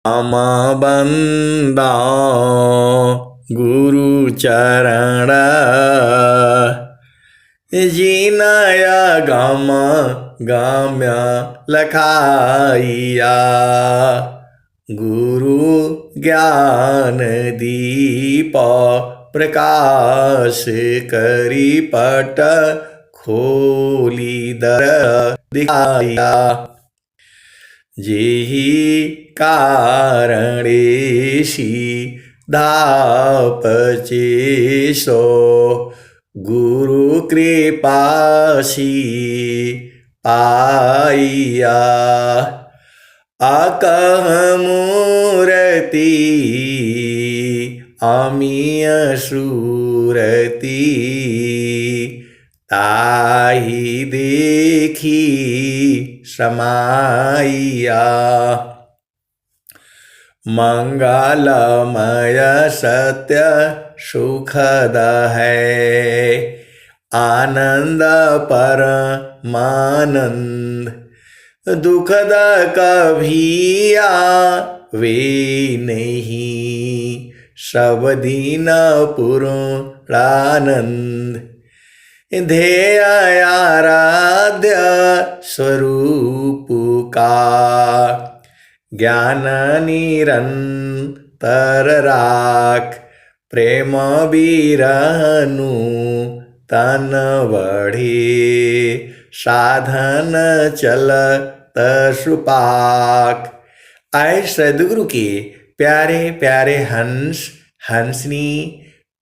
अमा बंदा गुरु चरण जीनाया गम गाम्या लखाइया गुरु ज्ञान दीप प्रकाश करी पट खोली दर दिखाया जेहि कारणेशी धापचेसो गुरु कृपासी पाइया अकह मूर्ति अमीय सूरती ताहि देखी समाइया मंगलमय सत्य सुखद है आनंद परमानंद दुखद कभी आवे नहीं सब दिन पूर्णानंद ध्येय आराध्य स्वरूप का ज्ञान निरंतर राख प्रेम बीरनु तन बढ़े साधन चलत सुपाक। आए सदगुरु के प्यारे प्यारे हंस हंसनी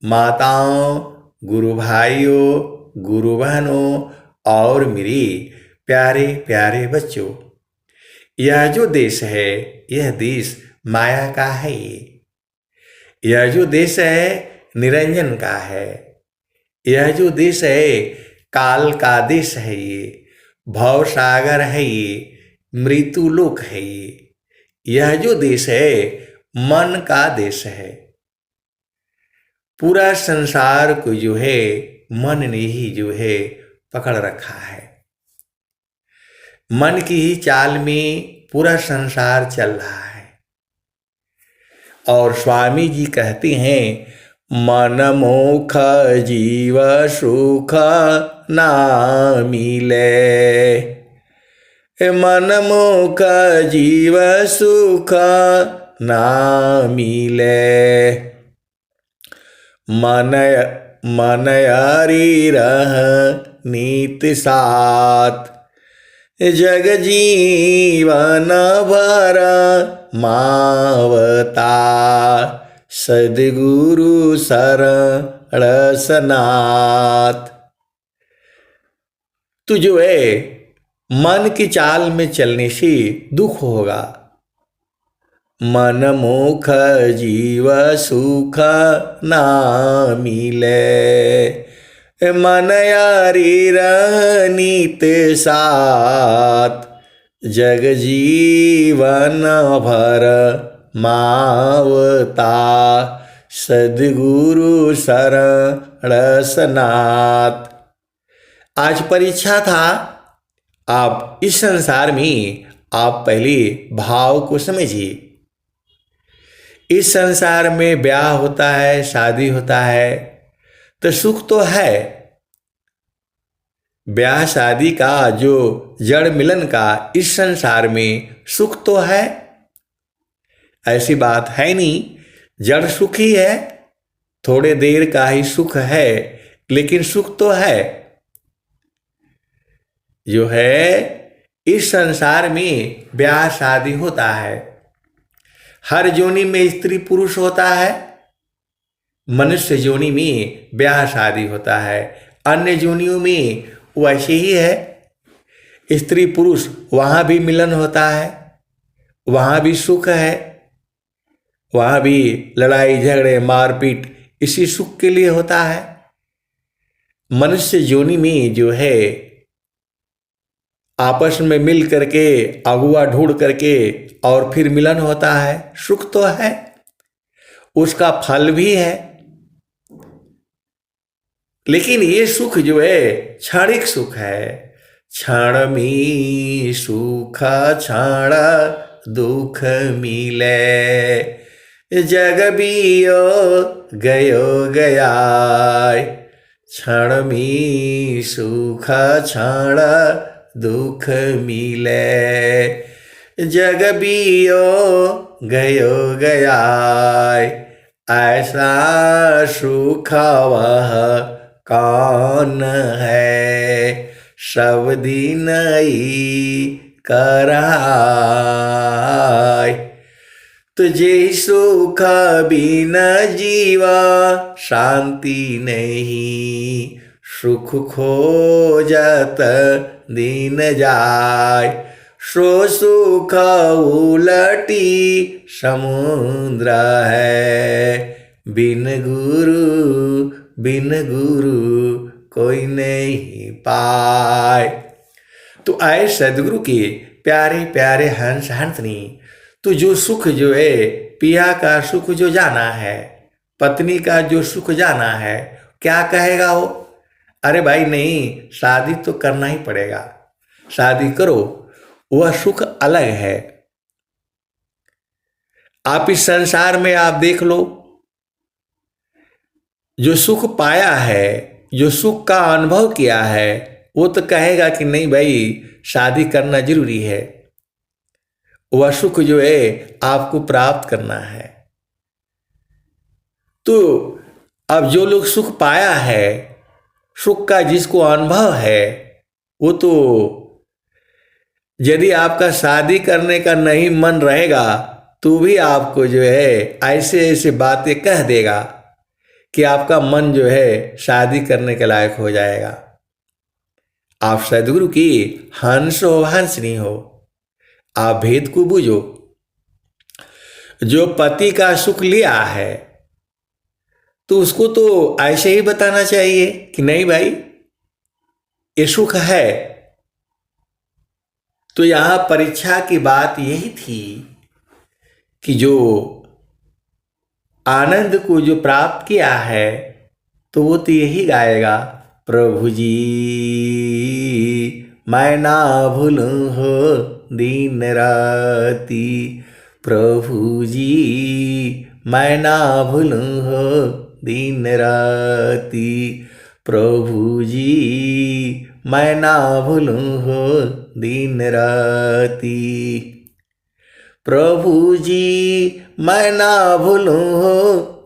माताओं गुरु भाइयों गुरु बहनों और मेरे प्यारे प्यारे बच्चों, यह जो देश है यह देश माया का है। यह जो देश है निरंजन का है। यह जो देश है काल का देश है। ये भव सागर है। ये मृत्यु लोक है। यह जो देश है मन का देश है। पूरा संसार को जो है मन ने ही जो है पकड़ रखा है। मन की ही चाल में पूरा संसार चल रहा है। और स्वामी जी कहते हैं मन मोख जीव सुख ना मिले। मन मोख जीव सुख ना मिले। मन यारी रह नीत साथ जग जीवन भर मावता सद्गुरु शरण सनाथ। तू जो है मन की चाल में चलने से दुख होगा। मन मोख जीव सुख ना मिले। मन यारी रहनीत साथ जग जीवन भर मावता सद्गुरु शरण सनाथ। आज परीक्षा था। आप इस संसार में आप पहले भाव को समझिए। इस संसार में ब्याह होता है शादी होता है तो सुख तो है। ब्याह शादी का जो जड़ मिलन का इस संसार में सुख तो है। ऐसी बात है नहीं। जड़ सुख ही है। थोड़े देर का ही सुख है लेकिन सुख तो है। जो है इस संसार में ब्याह शादी होता है। हर जोनी में स्त्री पुरुष होता है। मनुष्य जोनी में ब्याह शादी होता है। अन्य जोनियों में वैसे ही है। स्त्री पुरुष वहाँ भी मिलन होता है। वहाँ भी सुख है। वहाँ भी लड़ाई झगड़े मारपीट इसी सुख के लिए होता है। मनुष्य जोनी में जो है आपस में मिल करके अगुआ ढूंढ करके और फिर मिलन होता है। सुख तो है। उसका फल भी है। लेकिन ये सुख जो है क्षणिक सुख है। क्षण में सुख क्षण दुख मिले। जग बियो गयो गयाय, क्षण मी सुख क्षण दुख मिले। जग बियो गयो गयाय, ऐसा सुख वह कौन है, सब दिन ही कराय। तुझे सुख बिन जीवा शांति नहीं, सुख खोजत दिन जाय। सो सुख उलटी समुद्र है, बिन गुरु कोई नहीं पाए। तो आए सदगुरु के प्यारे प्यारे हंस हंसनी, तो जो सुख जो है, पिया का सुख जो जाना है, पत्नी का जो सुख जाना है, क्या कहेगा वो? अरे भाई नहीं, शादी तो करना ही पड़ेगा, शादी करो, वह सुख अलग है। आप इस संसार में आप देख लो, जो सुख पाया है, जो सुख का अनुभव किया है, वो तो कहेगा कि नहीं भाई शादी करना जरूरी है, वह सुख जो है आपको प्राप्त करना है। तो अब जो लोग सुख पाया है, सुख का जिसको अनुभव है, वो तो यदि आपका शादी करने का नहीं मन रहेगा तो भी आपको जो है ऐसे ऐसे बातें कह देगा कि आपका मन जो है शादी करने के लायक हो जाएगा। आप सदगुरु की हंस हो हंसनी हो, आप भेद को बूझो। जो पति का सुख लिया है तो उसको तो ऐसे ही बताना चाहिए कि नहीं भाई ये सुख है। तो यहां परीक्षा की बात यही थी कि जो आनंद को जो प्राप्त किया है तो वो तो यही गाएगा, प्रभु जी मैं ना भूलूं हो दिन राती, प्रभु जी मैं ना भूलूं हो दिन राती, प्रभु जी मैं ना भूलूं हो दिन राती, प्रभु जी मैं ना भूलूं हो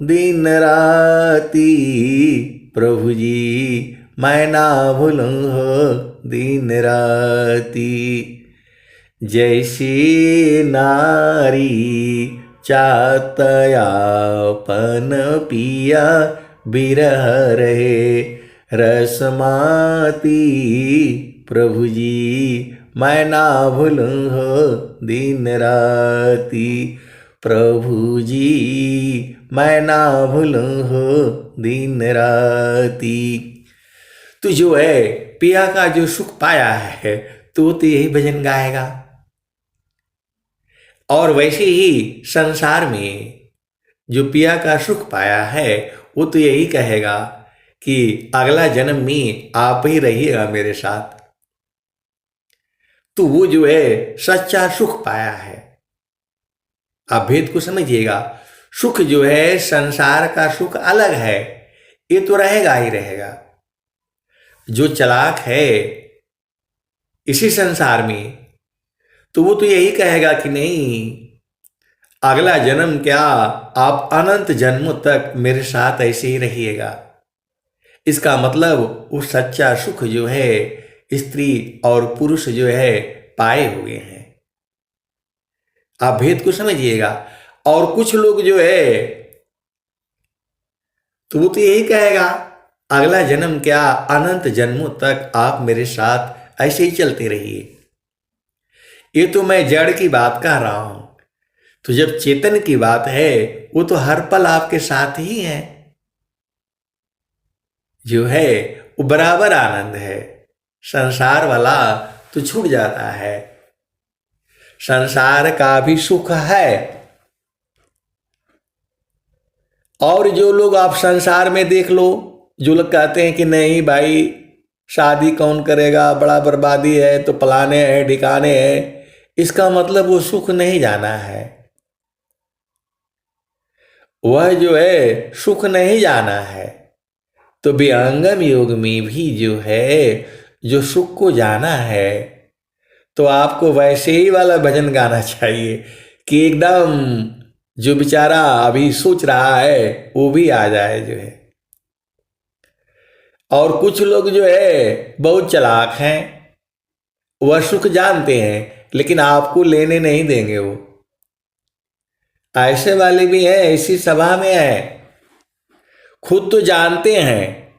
दिन राती, प्रभु जी मैं ना भूलूं हो दिन राती। जैसी नारी चातयापन पिया बिरह रहे रसमाती, प्रभु जी मैं ना भूलूं हो दिन राती, प्रभु जी मैं ना भूलूं हो दिन राती। तो जो है पिया का जो सुख पाया है तो यही भजन गाएगा। और वैसे ही संसार में जो पिया का सुख पाया है वो तो यही कहेगा कि अगला जन्म में आप ही रहिएगा मेरे साथ। तो वो जो है सच्चा सुख पाया है। आप भेद को समझिएगा, सुख जो है संसार का सुख अलग है, ये तो रहेगा ही रहेगा। जो चालाक है इसी संसार में तो वो तो यही कहेगा कि नहीं अगला जन्म क्या, आप अनंत जन्मों तक मेरे साथ ऐसे ही रहिएगा। इसका मतलब वो सच्चा सुख जो है स्त्री और पुरुष जो है पाए हुए हैं। आप भेद को समझिएगा। और कुछ लोग जो है तो वो तो यही कहेगा अगला जन्म क्या, अनंत जन्मों तक आप मेरे साथ ऐसे ही चलते रहिए। ये तो मैं जड़ की बात कर रहा हूं। तो जब चेतन की बात है वो तो हर पल आपके साथ ही है, जो है वो बराबर आनंद है। संसार वाला तो छूट जाता है, संसार का भी सुख है। और जो लोग आप संसार में देख लो, जो लोग कहते हैं कि नहीं भाई शादी कौन करेगा, बड़ा बर्बादी है, तो फलाने हैं ढिकाने हैं, इसका मतलब वो सुख नहीं जाना है, वह जो है सुख नहीं जाना है। तो विहंगम योग में भी जो है, जो सुख को जाना है, तो आपको वैसे ही वाला भजन गाना चाहिए कि एकदम जो बेचारा अभी सोच रहा है वो भी आ जाए जो है। और कुछ लोग जो है बहुत चालाक हैं, वह सुख जानते हैं लेकिन आपको लेने नहीं देंगे। वो ऐसे वाले भी हैं, ऐसी सभा में है, खुद तो जानते हैं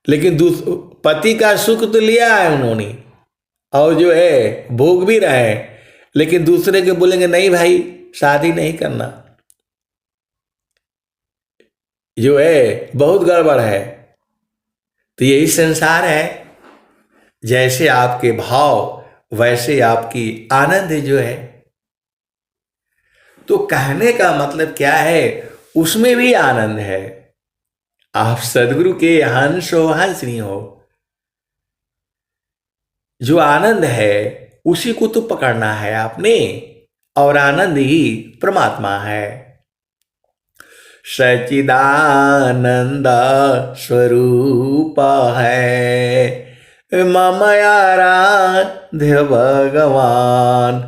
लेकिन पति का सुख तो लिया है उन्होंने, और जो है भोग भी रहे हैं, लेकिन दूसरे के बोलेंगे नहीं भाई शादी नहीं करना, जो है बहुत गड़बड़ है। तो यही संसार है, जैसे आपके भाव वैसे आपकी आनंद जो है। तो कहने का मतलब क्या है, उसमें भी आनंद है। आप सदगुरु के हंस हो हंसनी हो, जो आनंद है उसी को तो पकड़ना है आपने, और आनंद ही परमात्मा है। सच्चिदानंद स्वरूप है ममयाराध्य भगवान,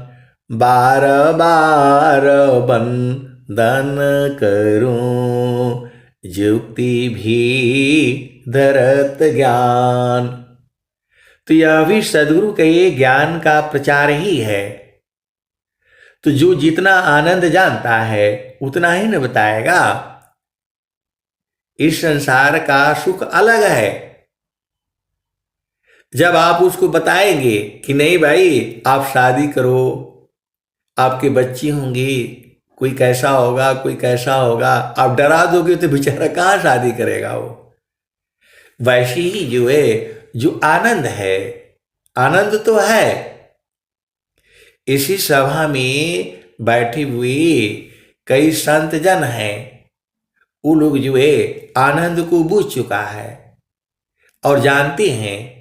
बार बार बंदन करूं युक्ति भी धरत ज्ञान। तो यह भी सदगुरु के ज्ञान का प्रचार ही है। तो जो जितना आनंद जानता है उतना ही न बताएगा। इस संसार का सुख अलग है। जब आप उसको बताएंगे कि नहीं भाई आप शादी करो, आपके बच्ची होंगी, कोई कैसा होगा कोई कैसा होगा, आप डरा दोगे तो बेचारा कहाँ शादी करेगा वो। वैसे ही जो है, जो आनंद है, आनंद तो है। इसी सभा में बैठे हुए कई संत जन हैं, वो लोग जो है आनंद को बूझ चुका है और जानते हैं।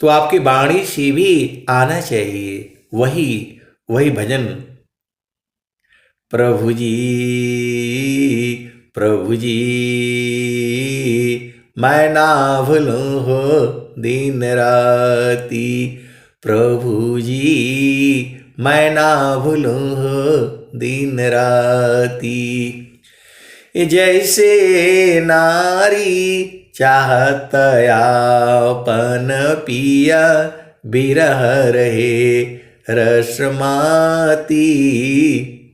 तो आपकी वाणी से भी आना चाहिए वही वही भजन। प्रभु जी प्रभु जी मैं ना भूलूं हो दिन राती, प्रभु जी मैं ना भूलूं हो दिन राती। जैसे नारी चाहत आपन पिया, बिरह रहे रसमाती,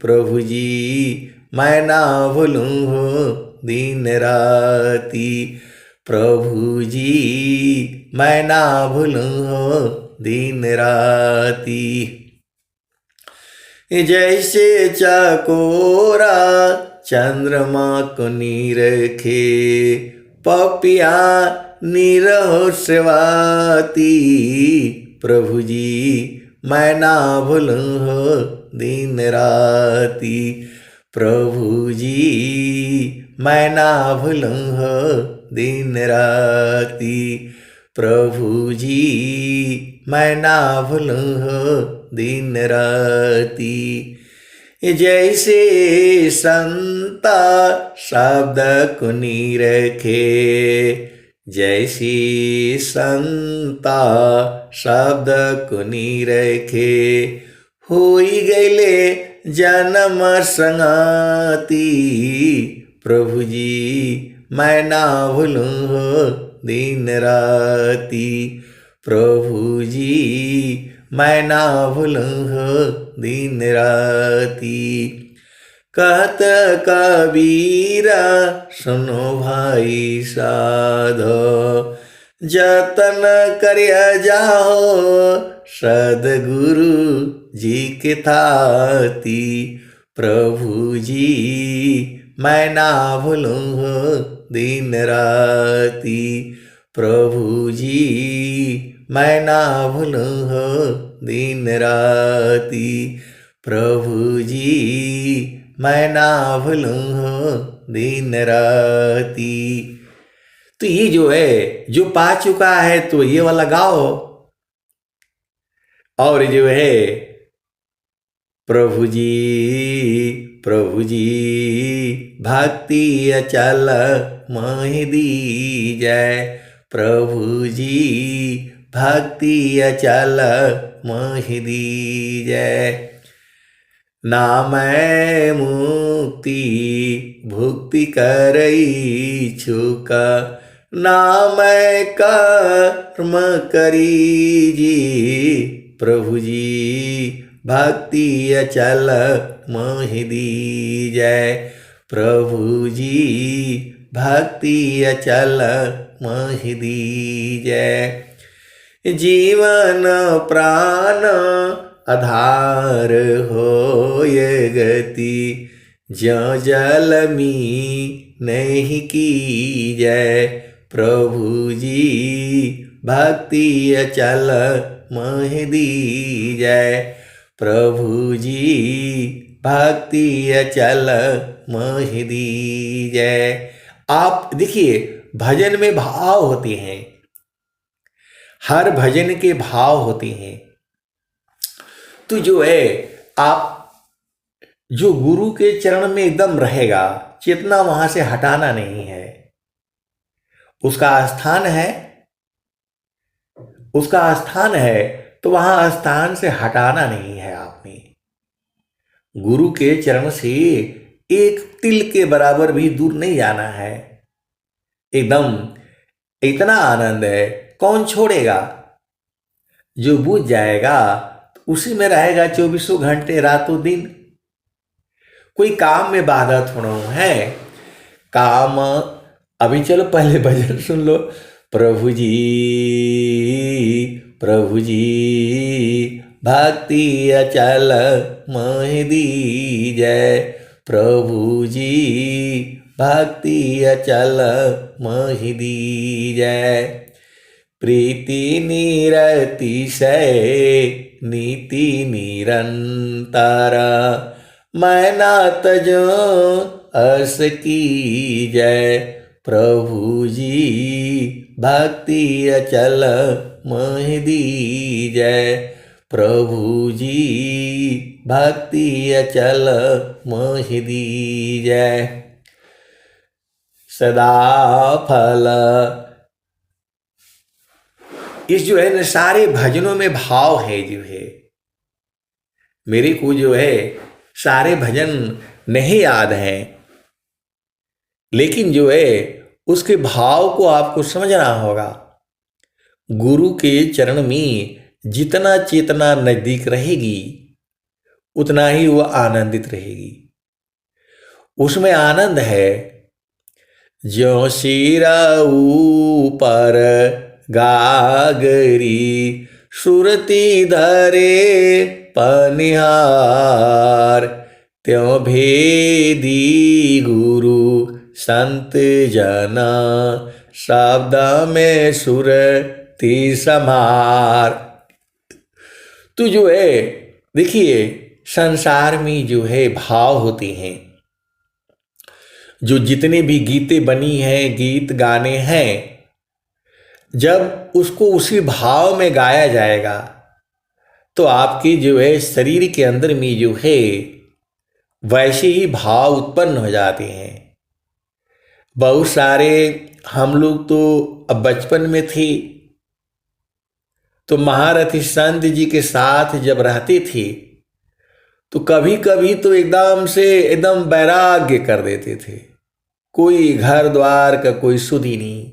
प्रभु जी मैं ना भूलूं हो दिन राती, प्रभु जी मैं ना भूलूं हो दिन राती। जैसे चकोरा चंद्रमा को निरखे, पपिया निरहो सेवाती, प्रभु जी मैं ना भूलूं हो दिन राती, प्रभु जी मैं ना भूलूं हो दिन राती, प्रभु जी मैं ना भूलूं हो दिन राती। जैसे संता शब्द को निरखे, जैसी संता शब्द को निरखे, होई गईले जन्म संगाती, प्रभु जी मैं ना भूलूं हो दिन राती, प्रभु जी मैं ना भूलूं हो दिन राती। कहत कबीरा सुनो भाई साधो, जतन करिया जाओ सदगुरु जी के थाती, प्रभु जी मैं ना भूलूं हो दिन राती, प्रभु जी मैं ना भूलूं हो दिन राती, प्रभु जी मैं ना भूलूं हो दिन राती। तो ये जो है, जो पा चुका है तो ये वाला गाओ। और जो है प्रभु जी भक्ति अचल मोहि दीजय। प्रभु जी भक्ति अचल मोहि दीजय। नामै मुक्ति भुक्ति करई छुक, नामै कर्म करीजी। प्रभु जी भक्ति अचल मोहि दीजय। प्रभु जी भक्ति अचल मोहि दीजय। जीवन प्राण आधार होय गति, ज्यों जल मी नहीं कीजय। प्रभु जी भक्ति अचल मोहि दीजय। प्रभु जी भक्ति अचल मोहि दीजय। आप देखिए, भजन में भाव होते हैं, हर भजन के भाव होते हैं। तो जो है आप जो गुरु के चरण में एकदम रहेगा, चेतना वहां से हटाना नहीं है, उसका स्थान है, उसका स्थान है, तो वहां स्थान से हटाना नहीं है आपने। गुरु के चरण से एक तिल के बराबर भी दूर नहीं जाना है। एकदम इतना आनंद है, कौन छोड़ेगा? जो बूझ जाएगा उसी में रहेगा 24 घंटे रातों दिन। कोई काम में बाधा थोड़ा है, काम। अभी चलो पहले भजन सुन लो। प्रभु जी भक्ति अचल मोहि दीजय। प्रभु जी भक्ति अचल मोहि दीजय। प्रीति निरतिशय नीति निरंतर, मैं ना तजो अस कीजय। प्रभु जी भक्ति अचल मोहि दीजय। प्रभु जी भक्ति अचल मोहि दीजय। सदा फल, इस जो है न सारे भजनों में भाव है। जो है मेरे को जो है सारे भजन नहीं याद हैं, लेकिन जो है उसके भाव को आपको समझना होगा। गुरु के चरण में जितना चेतना नजदीक रहेगी, उतना ही वह आनंदित रहेगी। उसमें आनंद है। ज्यों सिरा ऊपर गागरी, सुरती धरे पनिहार, त्यों भेदी गुरु संत जना, शब्द में सुरती समार। तो जो है देखिए, संसार में जो है भाव होते हैं। जो जितने भी गीतें बनी हैं, गीत गाने हैं, जब उसको उसी भाव में गाया जाएगा तो आपके जो है शरीर के अंदर में जो है वैसे ही भाव उत्पन्न हो जाते हैं। बहुत सारे हम लोग तो अब बचपन में थे तो महारथी संत जी के साथ जब रहते थे तो कभी कभी तो एकदम वैराग्य कर देते थे। कोई घर द्वार का कोई सुध ही नहीं।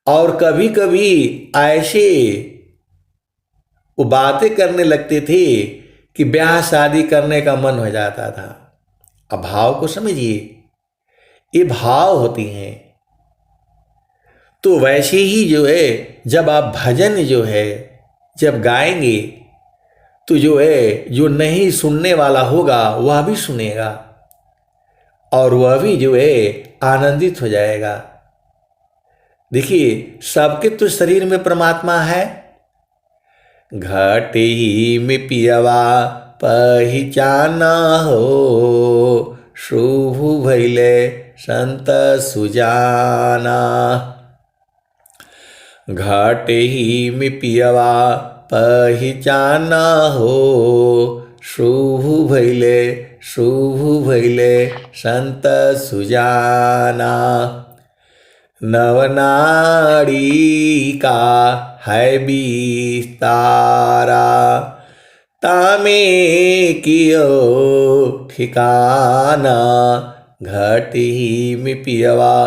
और कभी कभी ऐसे वो बातें करने लगते थे कि ब्याह शादी करने का मन हो जाता था। अब भाव को समझिए, ये भाव होती हैं। तो वैसे ही जो है जब आप भजन जो है जब गाएंगे तो जो है जो नहीं सुनने वाला होगा वह भी सुनेगा और वह भी जो है आनंदित हो जाएगा। देखिए, सबके तो शरीर में परमात्मा है। घट ही में पियवा पहचाना हो, शुभ भैले संत सुजाना। घट ही में पियवा पहिचाना हो। शुभ भैले संत सुजाना। नवनाड़ी का है विस्तारा, तामे कियो ठिकाना। घटी में पियवा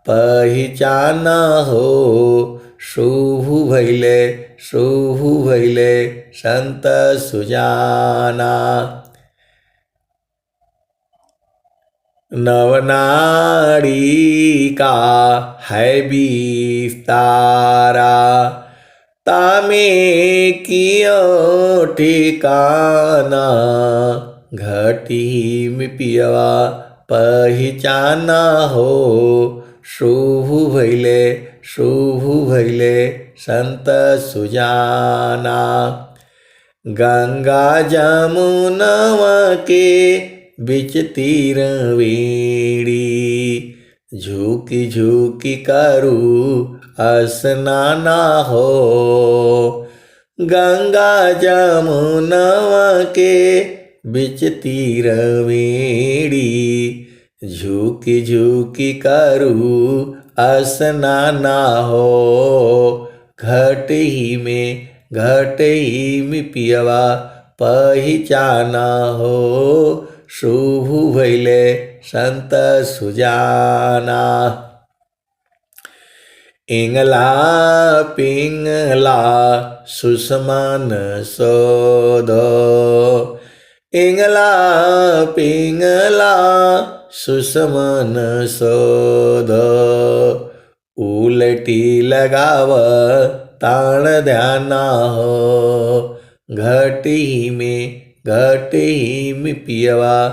पहिचाना हो। शुभ भैले संत सुजाना। नवनाड़ी का है विस्तारा, तामे कियो ठिकाना। घटी में पियवा पहिचाना हो। शुभ भैले संत सुजाना। गंगा जमुनवा के बिच तीरवेणी, झुकी झुकी करू स्नाना हो। गंगा जमुनवा के बिच तीरवेणी, झुकी झुकी करू स्नाना हो। घटी में पियवा पहिचाना हो। शुभ भैले संत सुजाना। इंगला पिंगला सुषमान सोध, इंगला पिंगला सुषमान सोध। उलटी लगाव ताण ध्याना हो। घटी में पियवा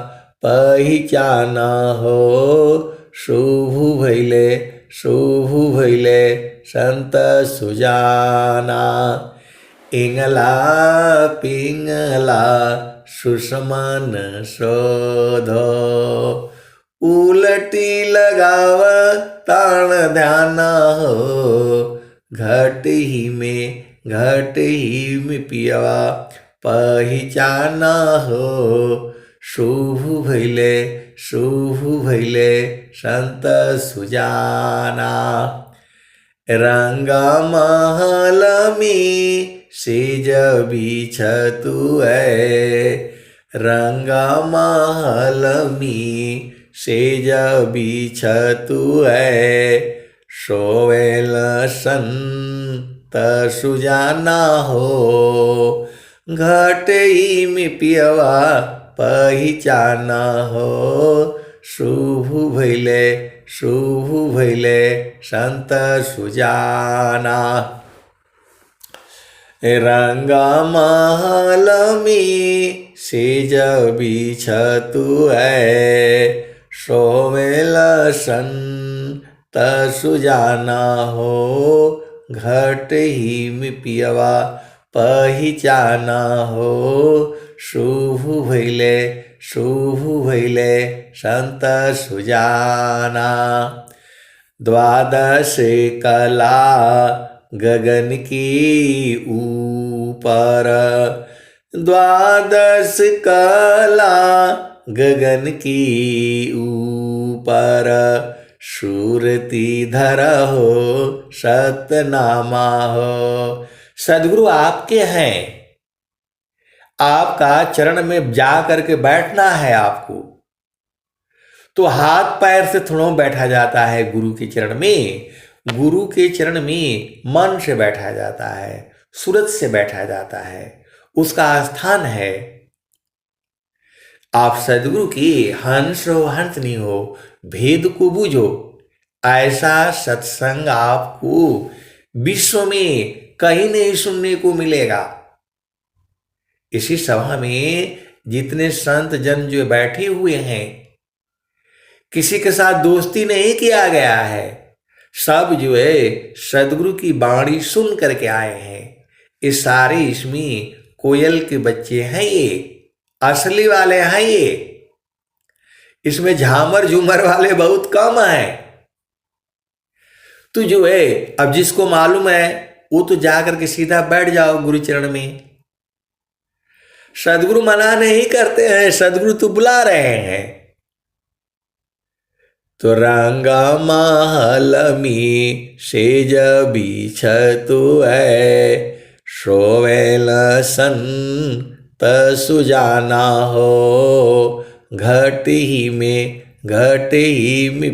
पहिचाना हो। शुभ भैले संत सुजाना। इंगला पिंगला सुषमान शोध, उलटी लगाव ताण ध्याना हो। घटी में पियवा पहिचाना हो। शुभ भैले संत सुजाना। रंगा महल में सेज बिछतु है, रंगा महल में सेज बिछतु है। सोवेल संत सुजाना हो। घटी में पियवा पहिचाना हो। शुभ भैले संत सुजाना। रंगा महल में सेज बिछतु है, सोवेल संत सुजाना हो। घटी में पियवा पहिचाना हो। शुभ भैले संत सुजाना। द्वादश कला गगन की ऊपर, द्वादश कला गगन की ऊपर। सूरती धर हो सतनामा हो। सद्गुरु आपके हैं, आपका चरण में जा करके बैठना है आपको। तो हाथ पैर से थोड़ा बैठा जाता है गुरु के चरण में। गुरु के चरण में मन से बैठा जाता है, सूरत से बैठा जाता है, उसका स्थान है। आप सद्गुरु की हंस हो हंसनी हो, भेद को बूझो। ऐसा सत्संग आपको विश्व में कहीं नहीं सुनने को मिलेगा। इसी सभा में जितने संत जन जो बैठे हुए हैं, किसी के साथ दोस्ती नहीं किया गया है। सब जो है सद्गुरु की बाणी सुन करके आए हैं। ये सारे इसमें कोयल के बच्चे हैं, ये असली वाले हैं। ये इसमें झामर झूमर वाले बहुत कम हैं। तो जो है अब जिसको मालूम है वो तो जाकर के सीधा बैठ जाओ गुरु चरण में। सदगुरु मना नहीं करते हैं, सदगुरु तो बुला रहे हैं। तो रंगा महल में सेज बिछतु है, सोवेल संत सुजाना हो, घट ही में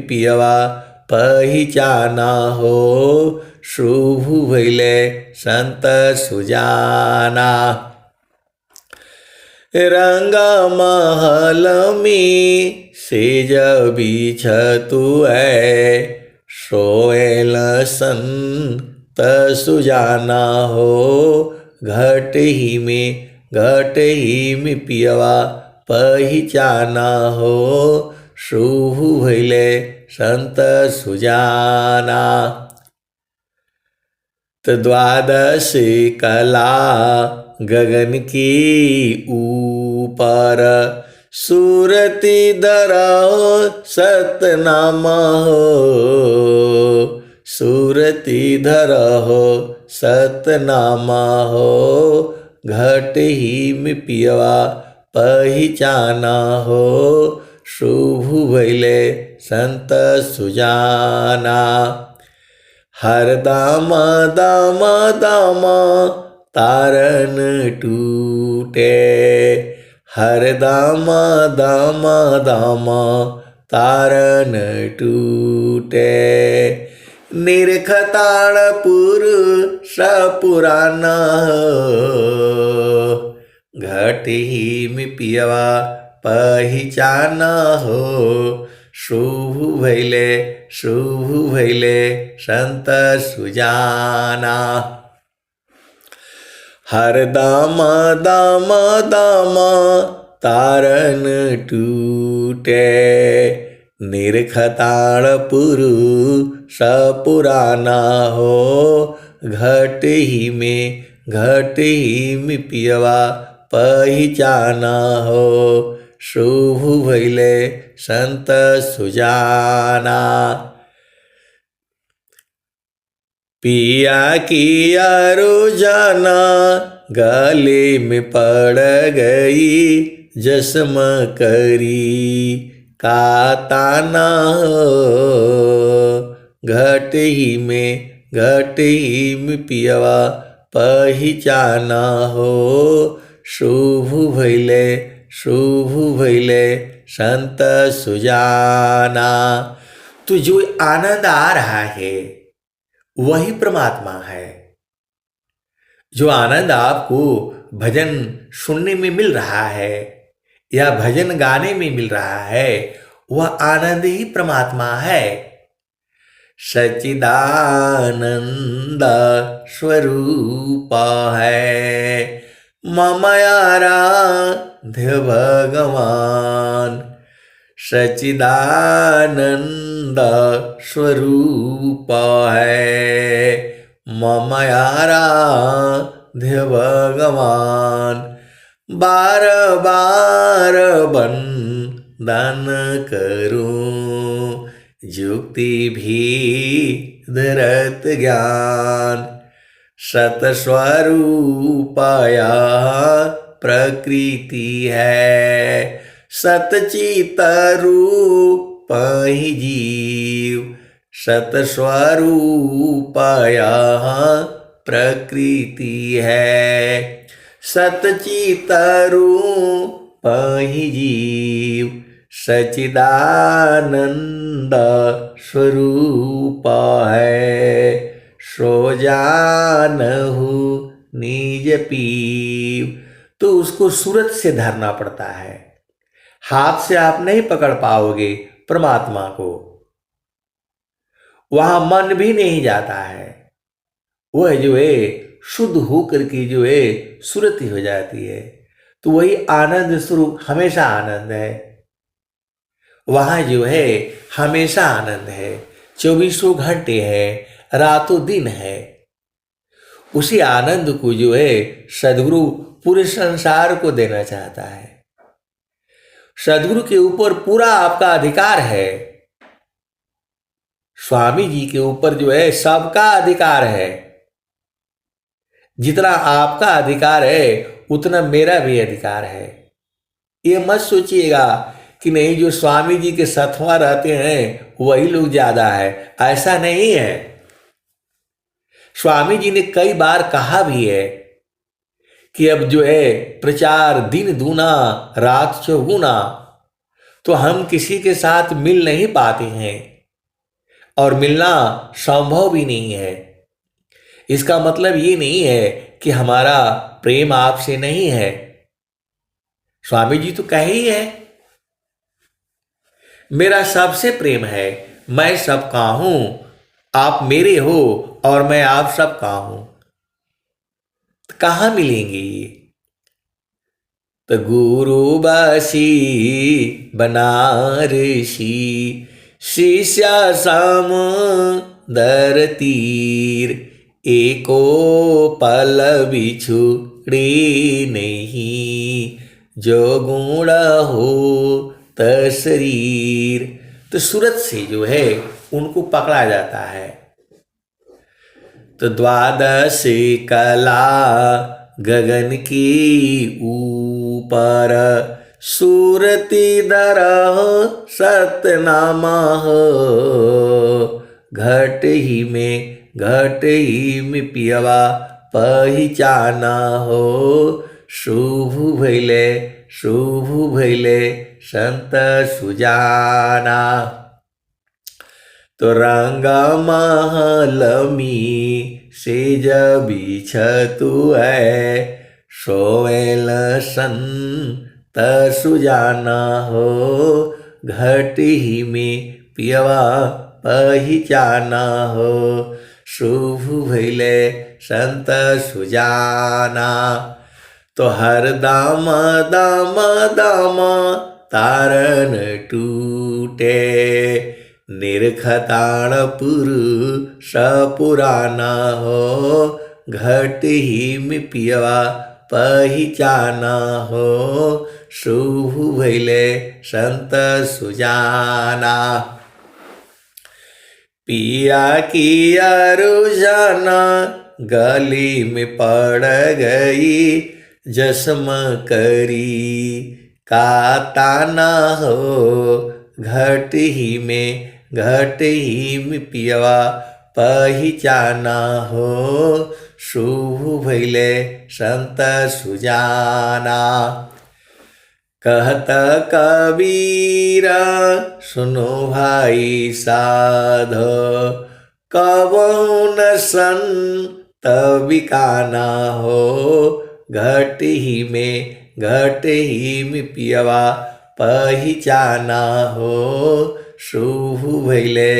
पियवा पहिचाना हो, शुभ भइले संत सुजाना। रंगा महल में सेज बिछतु है, सोएल संत सुजाना हो, घट ही में पियवा पहिचाना हो, शुभ भइले संत सुजाना। तो द्वादश कला गगन की ऊपर, सूरति धरो सतनामा हो, सूरति धरो सतनामा हो, घट ही में पियवा पहिचाना हो, शुभ भइले संत सुजाना। हर दाम दाम दाम तारन टूटे, हर दाम दाम दाम तारन टूटे, निरखताण पुरुष पुराना हो, घट ही में पियवा पहिचाना हो, शुभ भइले संत सुजाना। हर दाम दाम दाम तारन टूटे, निरखताण पुरुष पुराना हो, घट ही में पियवा पहिचाना हो, शुभ भइले संत सुजाना। पिया किया रोजाना गले में पड़ गई, जसम करी का ताना हो, घट ही में पियवा पहिचाना हो, शुभ भइले संत सुजाना। तो जो आनंद आ रहा है वही परमात्मा है। जो आनंद आपको भजन सुनने में मिल रहा है या भजन गाने में मिल रहा है, वह आनंद ही परमात्मा है। सच्चिदानंद स्वरूप है ममयाराध्य भगवान, सच्चिदानंद स्वरूप है ममयाराध्य भगवान। बार बार बंदन करूं, जुक्ति भी धरत ज्ञान, सतस्वरूपया प्रकृति है, सतचित रूप ही जीव, सतस्वरूपया प्रकृति है, सतचित रूप ही जीव, सच्चिदानंद स्वरूप है। सो जानहु निज पीव। तो उसको सूरत से धरना पड़ता है, हाथ से आप नहीं पकड़ पाओगे परमात्मा को, वहां मन भी नहीं जाता है। वह जो है शुद्ध होकर के जो है सुरति हो जाती है। तो वही आनंद स्वरूप हमेशा आनंद है, वहां जो है हमेशा आनंद है, 24 घंटे है, रातों दिन है। उसी आनंद को जो है सदगुरु पूरे संसार को देना चाहता है। सदगुरु के ऊपर पूरा आपका अधिकार है, स्वामी जी के ऊपर जो है सबका अधिकार है। जितना आपका अधिकार है उतना मेरा भी अधिकार है। ये मत सोचिएगा कि नहीं जो स्वामी जी के सत्वा रहते हैं वही लोग ज्यादा है, ऐसा नहीं है। स्वामी जी ने कई बार कहा भी है कि अब जो है प्रचार दिन दूना रात चौगुना, तो हम किसी के साथ मिल नहीं पाते हैं और मिलना संभव भी नहीं है। इसका मतलब ये नहीं है कि हमारा प्रेम आपसे नहीं है। स्वामी जी तो कहे ही है, मेरा सबसे प्रेम है, मैं सबका हूं, आप मेरे हो और मैं आप सबका हूं। तो कहाँ मिलेंगे ये? तो गुरु बसी बनारसी, शिष्य सम दर तीर, एको पल बिछुड़े नहीं, जो गुण हो तशरीर। तो सूरत से जो है उनको पकड़ा जाता है। तो द्वादश कला गगन की ऊपर, सूरती दर सतनामा हो, घट ही में पियवा पहचाना हो, शुभ भैले संत सुजाना। तो रंग महलमी से जब बिछतु है, सोवेल संत सुजाना हो, घट ही में पियवा पहचाना हो, शुभ भैले संत सुजाना। तो हर दाम तारन टूटे, निरखताण पुरुष पुराना हो, घट ही में पियवा पहचाना हो, शुभ भैले संत सुजाना। पिया की रुझाना गली में पड़ गई, जसम करी का ताना हो, घट ही में पियवा पहचाना हो, शुभ भैले संत सुजाना। कहत कबीरा सुनो भाई साधो, कबहु न संत बिकाना हो, घट ही में पियवा पहचाना हो, शुभ भैले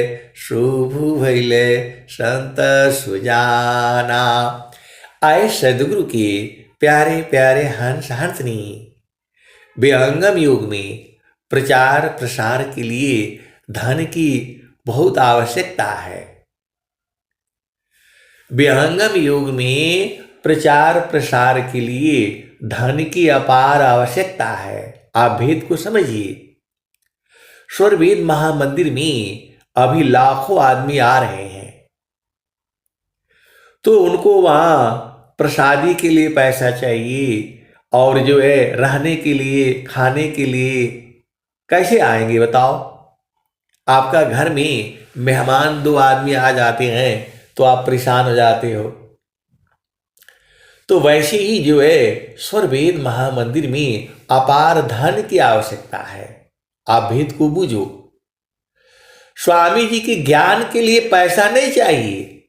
संत सुजाना। आए सदगुरु के प्यारे प्यारे हंस हंसनी, विहंगम युग में प्रचार प्रसार के लिए धन की बहुत आवश्यकता है। विहंगम युग में प्रचार प्रसार के लिए धन की अपार आवश्यकता है। आप भेद को समझिए। स्वरवेद महामंदिर में अभी लाखों आदमी आ रहे हैं, तो उनको वहां प्रसादी के लिए पैसा चाहिए और जो है रहने के लिए खाने के लिए कैसे आएंगे बताओ? आपका घर में मेहमान 2 आदमी आ जाते हैं तो आप परेशान हो जाते हो। तो वैसे ही जो है स्वरवेद महामंदिर में अपार धन की आवश्यकता है। आप भेद को बूझो। स्वामी जी के ज्ञान के लिए पैसा नहीं चाहिए।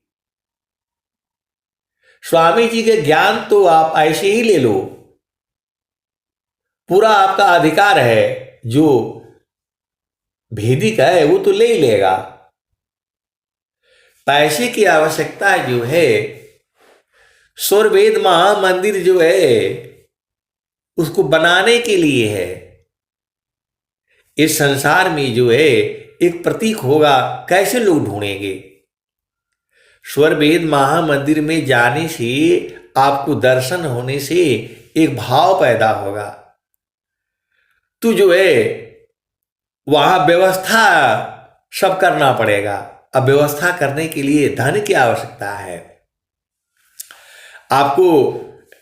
स्वामी जी के ज्ञान तो आप ऐसे ही ले लो, पूरा आपका अधिकार है। जो भेदी का है वो तो ले ही लेगा। पैसे की आवश्यकता जो है, स्वरवेद महामंदिर जो है उसको बनाने के लिए है। इस संसार में जो है एक प्रतीक होगा, कैसे लोग ढूंढेंगे? स्वरवेद महामंदिर में जाने से, आपको दर्शन होने से एक भाव पैदा होगा। तो जो है वहां व्यवस्था सब करना पड़ेगा। अब व्यवस्था करने के लिए धन की आवश्यकता है। आपको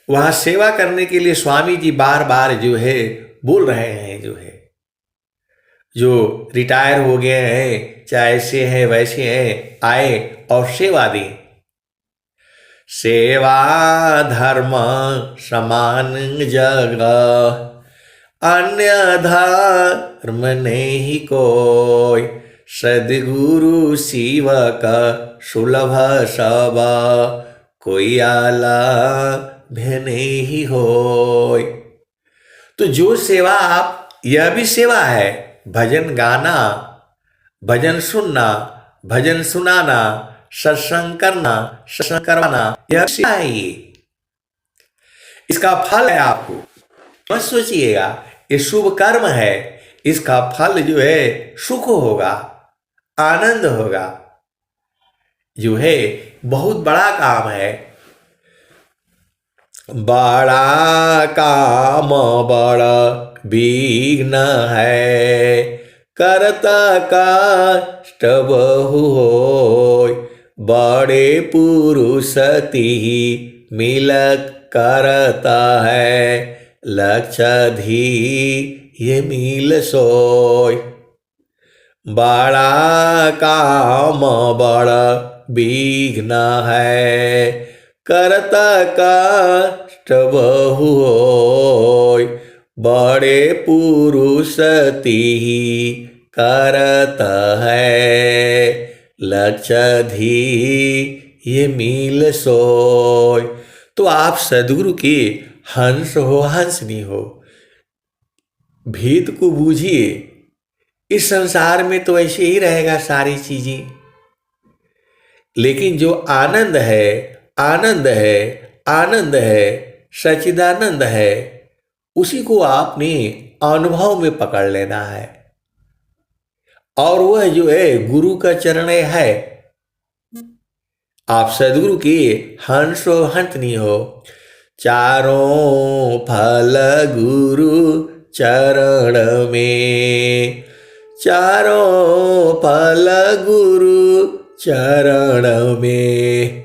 वहां सेवा करने के लिए स्वामी जी बार बार जो है बोल रहे हैं, जो है जो रिटायर हो गए हैं, चाहे ऐसे हैं वैसे हैं, आए और सेवा दें। सेवा धर्म समान जग, अन्य धर्म नहीं कोई, सदगुरु शिव का सुलभ सब, कोई आला भी नहीं होय। तो जो सेवा आप, यह भी सेवा है, भजन गाना, भजन सुनना, भजन सुनाना, सत्संग करना, सत्संग करवाना, यह सेवा है। ये इसका फल है। आपको मत सोचिएगा, ये शुभ कर्म है, इसका फल जो है सुख होगा, आनंद होगा, जो है बहुत बड़ा काम है। बड़ा काम बड़ा विघ्न है, करता कष्ट बहु होय, बड़े पुरुष तिहि मिलत करता है, लक्ष्य धी ये मिल सोय। बड़ा काम बड़ा विघ्न है, करता कष्ट बहु होय, बड़े पुरुष तिहि करत है, लक्ष्य धी ये मिल सोय। तो आप सद्गुरु के हंस हो, हंसनी हो, भेद को बूझिए। इस संसार में तो ऐसे ही रहेगा सारी चीजें, लेकिन जो आनंद है, आनंद है, आनंद है, सच्चिदानंद है, उसी को आपने अनुभव में पकड़ लेना है। और वह जो है गुरु का चरण है। आप सद्गुरु के हंस हो, हंसनी हो। चारों फल गुरु चरण में, चारों फल गुरु चरण में,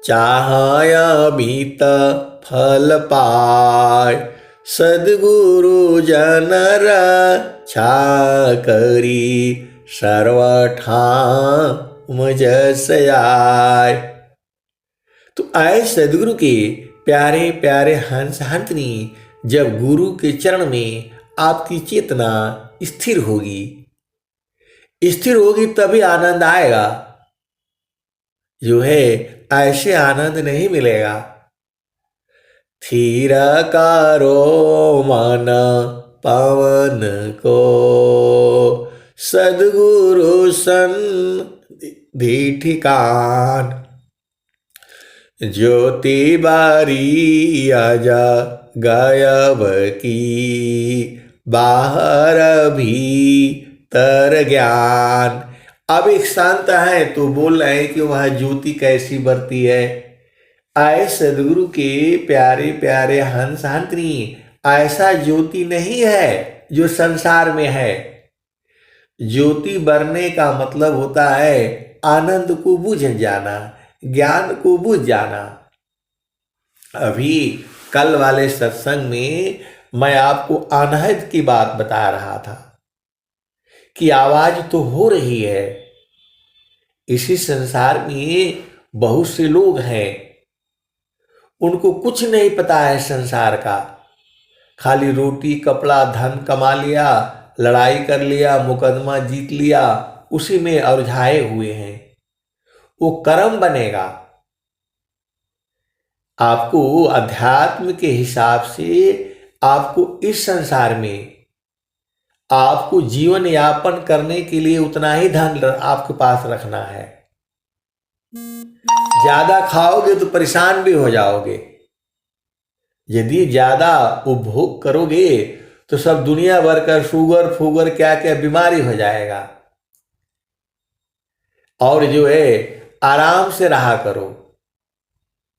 चाहय अमित फल पाय, सद्गुरु जन रक्षा करी, सर्वठाम जस आय। तो आए सद्गुरु के प्यारे प्यारे हंस हंसनी, जब गुरु के चरण में आपकी चेतना स्थिर होगी, स्थिर होगी तभी आनंद आएगा। जो है ऐसे आनंद नहीं मिलेगा। थीर करो मन पवन को, सद्गुरु सन्निधि ठिकान, ज्योति बारी आजा गायब की, बाहर भीतर ज्ञान। अब एक संत है तो बोल रहे हैं कि वह ज्योति कैसी बरती है। आए सद्गुरु के प्यारे प्यारे हंस हंसनी, ऐसा ज्योति नहीं है जो संसार में है। ज्योति बरने का मतलब होता है आनंद को बुझ जाना, ज्ञान को बुझ जाना। अभी कल वाले सत्संग में मैं आपको अनहद की बात बता रहा था कि आवाज तो हो रही है। इसी संसार में बहुत से लोग हैं, उनको कुछ नहीं पता है संसार का, खाली रोटी कपड़ा धन कमा लिया, लड़ाई कर लिया, मुकदमा जीत लिया, उसी में उलझाए हुए हैं। वो कर्म बनेगा। आपको अध्यात्म के हिसाब से आपको इस संसार में आपको जीवन यापन करने के लिए उतना ही धन आपके पास रखना है। ज्यादा खाओगे तो परेशान भी हो जाओगे। यदि ज्यादा उपभोग करोगे तो सब दुनिया भर का शुगर फूगर क्या क्या बीमारी हो जाएगा। और जो है आराम से रहा करो।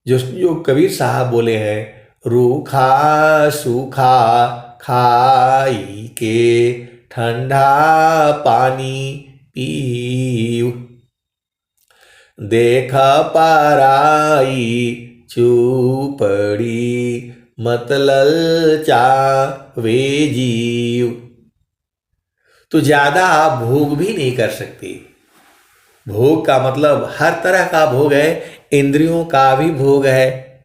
जो कबीर साहब बोले हैं, रूखा सूखा खाई के ठंडा पानी पीव, देखा पाराई चूपड़ी मत ललचावे जीव। तो ज्यादा आप भोग भी नहीं कर सकते। भोग का मतलब हर तरह का भोग है, इंद्रियों का भी भोग है।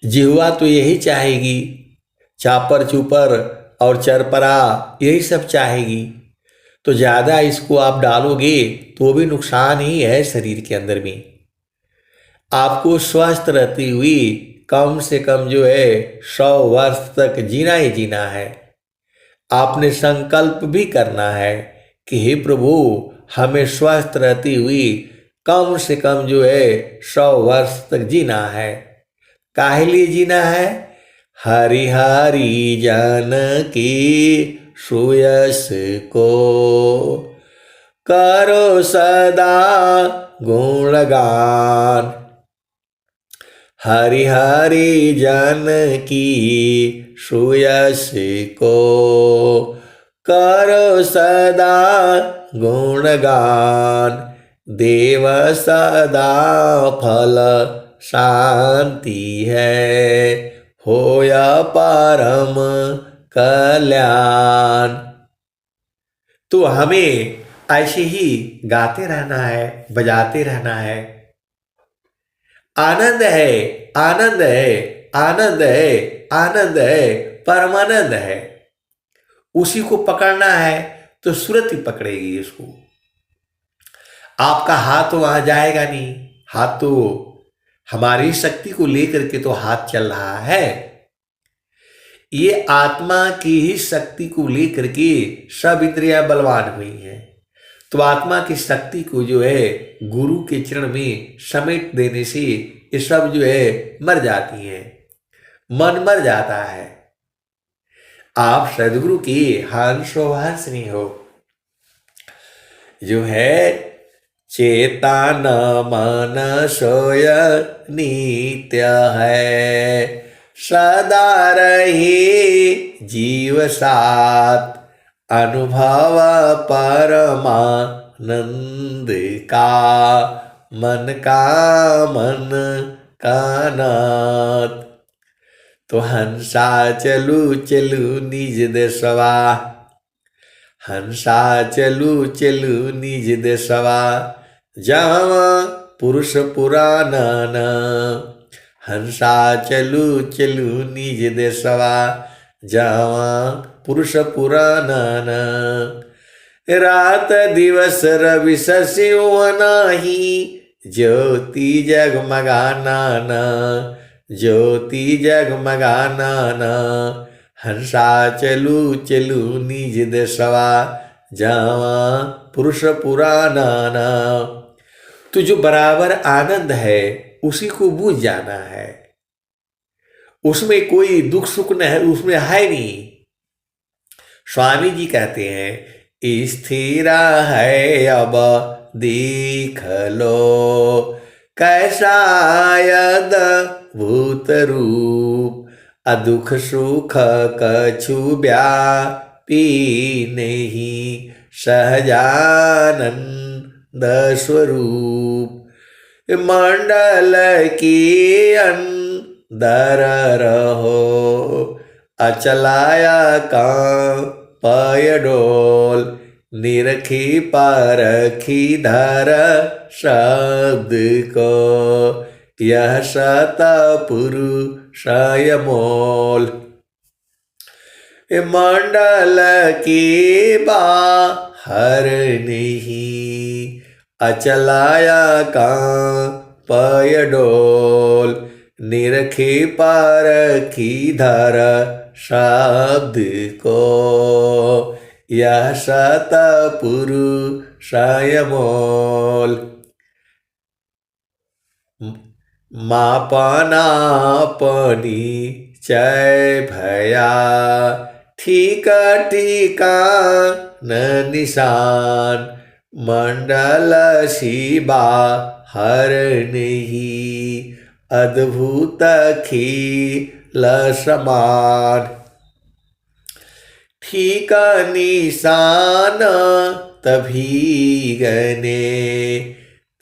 जिह्वा तो यही चाहेगी, चापर चूपर और चरपरा यही सब चाहेगी। तो ज्यादा इसको आप डालोगे तो भी नुकसान ही है शरीर के अंदर में। आपको स्वस्थ रहती हुई कम से कम जो है 100 वर्ष तक जीना ही जीना है। आपने संकल्प भी करना है कि हे प्रभु, हमें स्वस्थ रहती हुई कम से कम जो है 100 वर्ष तक जीना है। काहे लिए जीना है? हरि हरि जन की सुयस को करो सदा गुणगान। हरि हरि जन की सुयस को करो सदा गुणगान। देव सदा फल शांति है, होया परम कल्याण। तो हमें ऐसे ही गाते रहना है, बजाते रहना है। आनंद है, आनंद है, आनंद है, आनंद है, परमानंद है। उसी को पकड़ना है तो सुरति पकड़ेगी इसको। आपका हाथ तो वहां जाएगा नहीं। हाथ तो हमारी शक्ति को लेकर के तो हाथ चल रहा है। ये आत्मा की ही शक्ति को लेकर के सब इंद्रियां बलवान हुई हैं। तो आत्मा की शक्ति को जो है गुरु के चरण में समेट देने से ये सब जो है मर जाती हैं, मन मर जाता है। आप सदगुरु की हंसोहंसनी हो। जो है चेतन मन सोय नित्य है, सदा रही जीव साथ अनुभव परमानंद का। मन का मन का नाथ। तो हंसा चलू चलू निज देशवा, हंसा चलू चलू निज देशवा, जावा पुरुष पुराना। हंसा चलू चलू निज देशवा, जावा पुरुष पुराना। रात दिवस रवि शशि नाही, ज्योति जगमगाना, ज्योति जगमगाना। हंसा चलू चलू निज देशवा, जावा पुरुष पुराना। तो जो बराबर आनंद है उसी को बूझ जाना है। उसमें कोई दुख सुख न है, उसमें है नहीं। स्वामी जी कहते हैं स्थिरा है अब देख लो, कैसा यद भूत रूप। अदुख सुख कछु व्यापी नहीं, सहजानंद स्वरूप। मंडल की अंदर रहो, अचलाया का पय डोल। निरखी परखी धर शब्द को, यह सतपुरुषय मोल। मंडल की बाहर नहीं, अचलाया का पय डोल। निरखी परखी धर शब्द को, यह सतपुरुषय मोल। मापनापनी चय भया, ठीक ठीका न निशान। मंडल शिबा हर नहीं, अद्भुत खील समान। ठीक निशान तभी गने,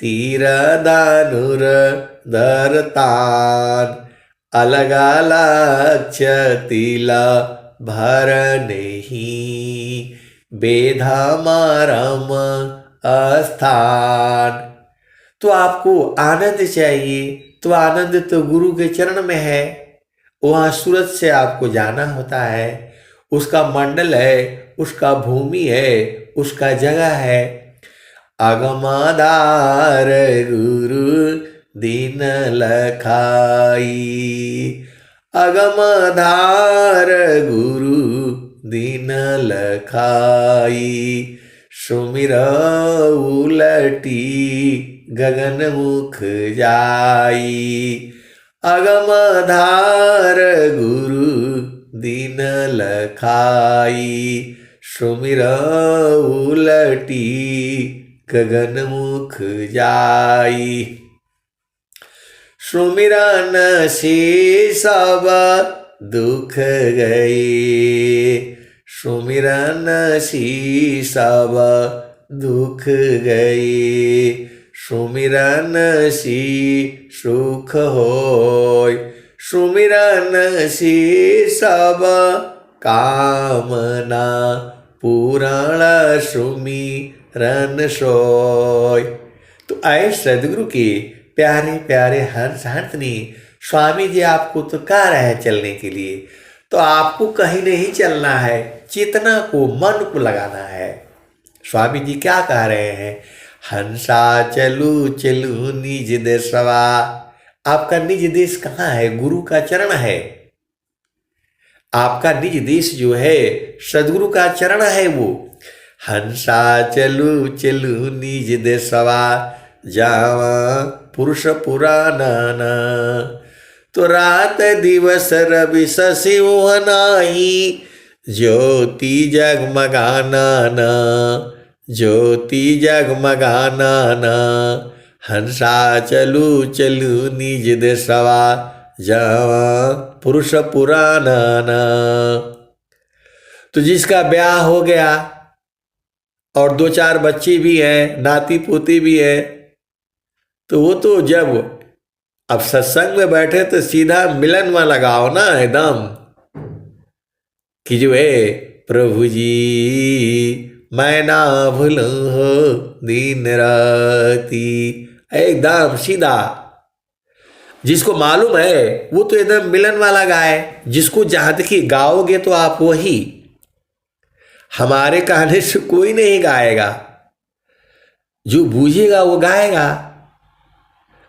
तीर धनुर धरतान, अलग अलग तिला भर नहीं, बेधा मारम स्थान। तो आपको आनंद चाहिए, तो आनंद तो गुरु के चरण में है। वहाँ सूरत से आपको जाना होता है, उसका मंडल है, उसका भूमि है, उसका जगह है। अगमाधार गुरु दीन लखाई, अगमाधार गुरु दीन लखाई, सुमिर उलटी गगन मुख जाई, अगमाधार गुरु दीन लखाई, सुमिर उलटी गगन मुख जाई। सुमिरन से सब दुख गए, सुमिरन से सब दुख गए, सुमिरन से सुख होय, सुमिरन से सब कामना पूर्ण सुमिरन सोय। तो आए सदगुरु के प्यारे प्यारे हंस हंसनी, स्वामी जी आपको तो कह रहे हैं चलने के लिए, तो आपको कहीं नहीं चलना है, चेतना को मन को लगाना है। स्वामी जी क्या कह रहे हैं? हंसा चलू चलू निज देशवा। आपका निज देश कहाँ है? गुरु का चरण है। आपका निज देश जो है सदगुरु का चरण है। वो हंसा चलू चलू निज देशवा, जावा पुरुष पुराना, तो रात दिवस रवि शशि नाही, ज्योति जगमगाना ना, ज्योति जगमगाना ना, हंसा चलू चलू निज देशवा, जावा पुरुष पुराना ना। तो जिसका ब्याह हो गया और 2-4 बच्चे भी हैं, नाती पोती भी है, तो वो तो जब अब सत्संग में बैठे तो सीधा मिलन में लगाओ ना एकदम, कि जो है प्रभु जी मैं ना भूलूं हो दिन राती, एकदम सीधा। जिसको मालूम है वो तो एकदम मिलन वाला गाए। जिसको जहां तक गाओगे तो आप वही, हमारे कहने से कोई नहीं गाएगा। जो बूझेगा वो गाएगा,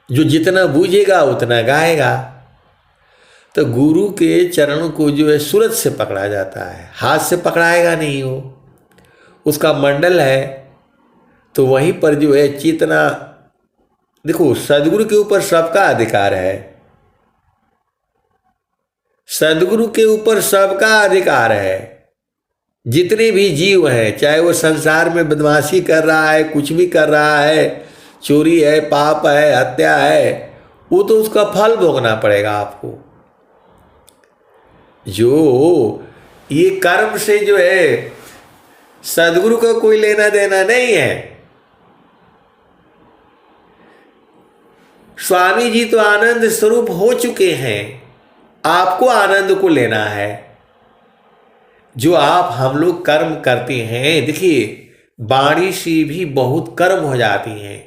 जो जितना बूझेगा उतना गाएगा। तो गुरु के चरण को जो है सूरज से पकड़ा जाता है, हाथ से पकड़ाएगा नहीं वो, उसका मंडल है। तो वहीं पर जो है चेतना, देखो सदगुरु के ऊपर सबका अधिकार है, सदगुरु के ऊपर सबका अधिकार है। जितने भी जीव हैं, चाहे वो संसार में बदमाशी कर रहा है, कुछ भी कर रहा है, चोरी है, पाप है, हत्या है, वो तो उसका फल भोगना पड़ेगा आपको। जो ये कर्म से जो है सदगुरु का कोई लेना देना नहीं है। स्वामी जी तो आनंद स्वरूप हो चुके हैं, आपको आनंद को लेना है। जो आप हम लोग कर्म करते हैं, देखिए वाणी से भी बहुत कर्म हो जाती हैं।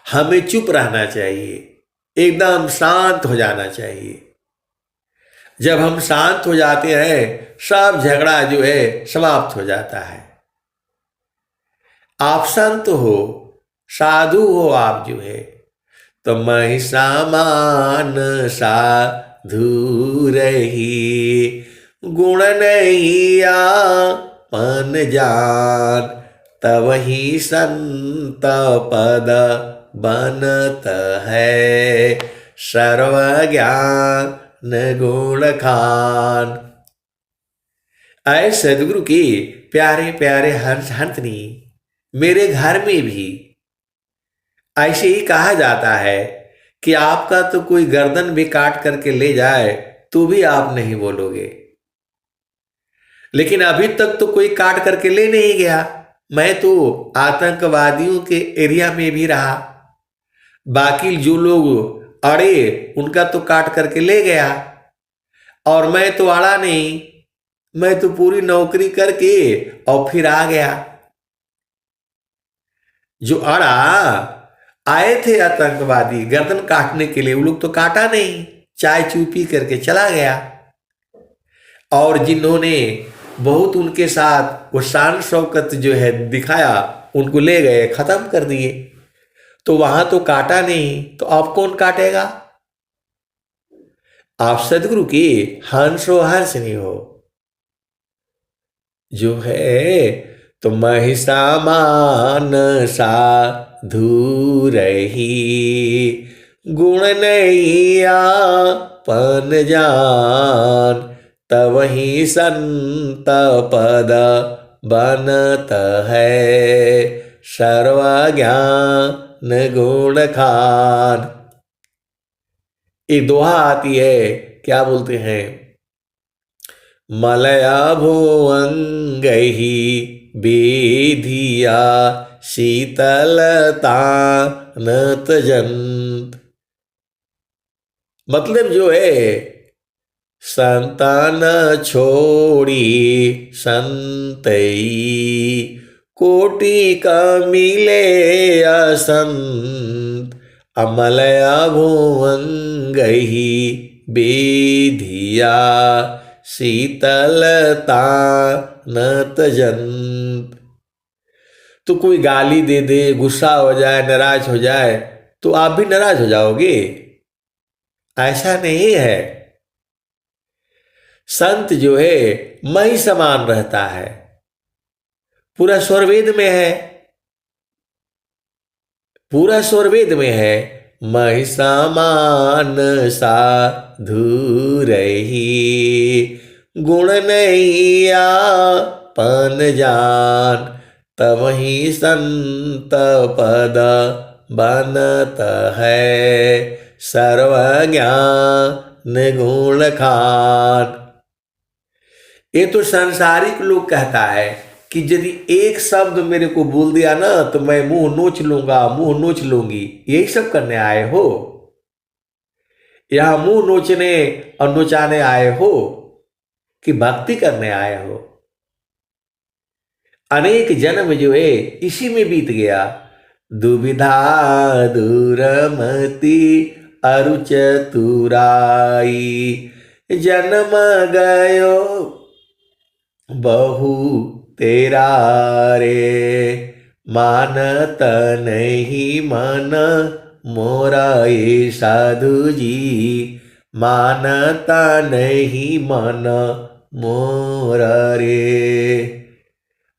हमें चुप रहना चाहिए, एकदम शांत हो जाना चाहिए। जब हम शांत हो जाते हैं सब झगड़ा जो है समाप्त हो जाता है। आप संत हो, साधु हो, आप जो है तो मैं सामान साधु रही, गुण नहीं आपन जान, तब ही संत पद बनत है, सर्वज्ञान गुण खान। आए सदगुरु के प्यारे प्यारे हंस हंसनी, मेरे घर में भी ऐसे ही कहा जाता है कि आपका तो कोई गर्दन भी काट करके ले जाए तो भी आप नहीं बोलोगे, लेकिन अभी तक तो कोई काट करके ले नहीं गया। मैं तो आतंकवादियों के एरिया में भी रहा, बाकी जो लोग अड़े उनका तो काट करके ले गया, और मैं तो अड़ा नहीं, मैं तो पूरी नौकरी करके और फिर आ गया। जो अड़ा आए थे आतंकवादी गर्दन काटने के लिए, वो लोग तो काटा नहीं, चाय चू पी करके चला गया। और जिन्होंने बहुत उनके साथ वो शान शौकत जो है दिखाया, उनको ले गए, खत्म कर दिए। तो वहां तो काटा नहीं, तो अब कौन काटेगा? आप सदगुरु की हंस हो हर्ष नहीं हो जो है, तो महिषा मानसा धूरही, गुण नैया पन जान, तवही संत पद बनत है, सर्वज्ञान गुण खान। एक दोहा आती है, क्या बोलते हैं? मलया भुवंगहि बेधिया शीतलता न तजंत। मतलब जो है, संतान छोड़ी संतई, कोटि का मिले असंत, अमलया भुवंगहि बेधिया शीतलता न तजंत। तो कोई गाली दे दे, गुस्सा हो जाए, नाराज हो जाए, तो आप भी नाराज हो जाओगे? ऐसा नहीं है। संत जो है मई समान रहता है, पूरा स्वरवेद में है, पूरा स्वरवेद में है, मही समान साधु रही, गुण नैया पन जान, तवही संत पद बनत है, सर्वज्ञान गुण खान। ये तो सांसारिक लोग कहता है कि यदि एक शब्द मेरे को बोल दिया ना तो मैं मुंह नोच लूंगा, मुंह नोच लूंगी। यही सब करने आए हो? यहां मुंह नोचने और नोचाने आए हो कि भक्ति करने आए हो? अनेक जन्म जो है इसी में बीत गया। दुविधा दूरमति अरु चतुराई, जन्म गयो बहु तेरा रे, मानत नहीं मन मोरा ये साधु जी, मानता नहीं मन मोरा रे।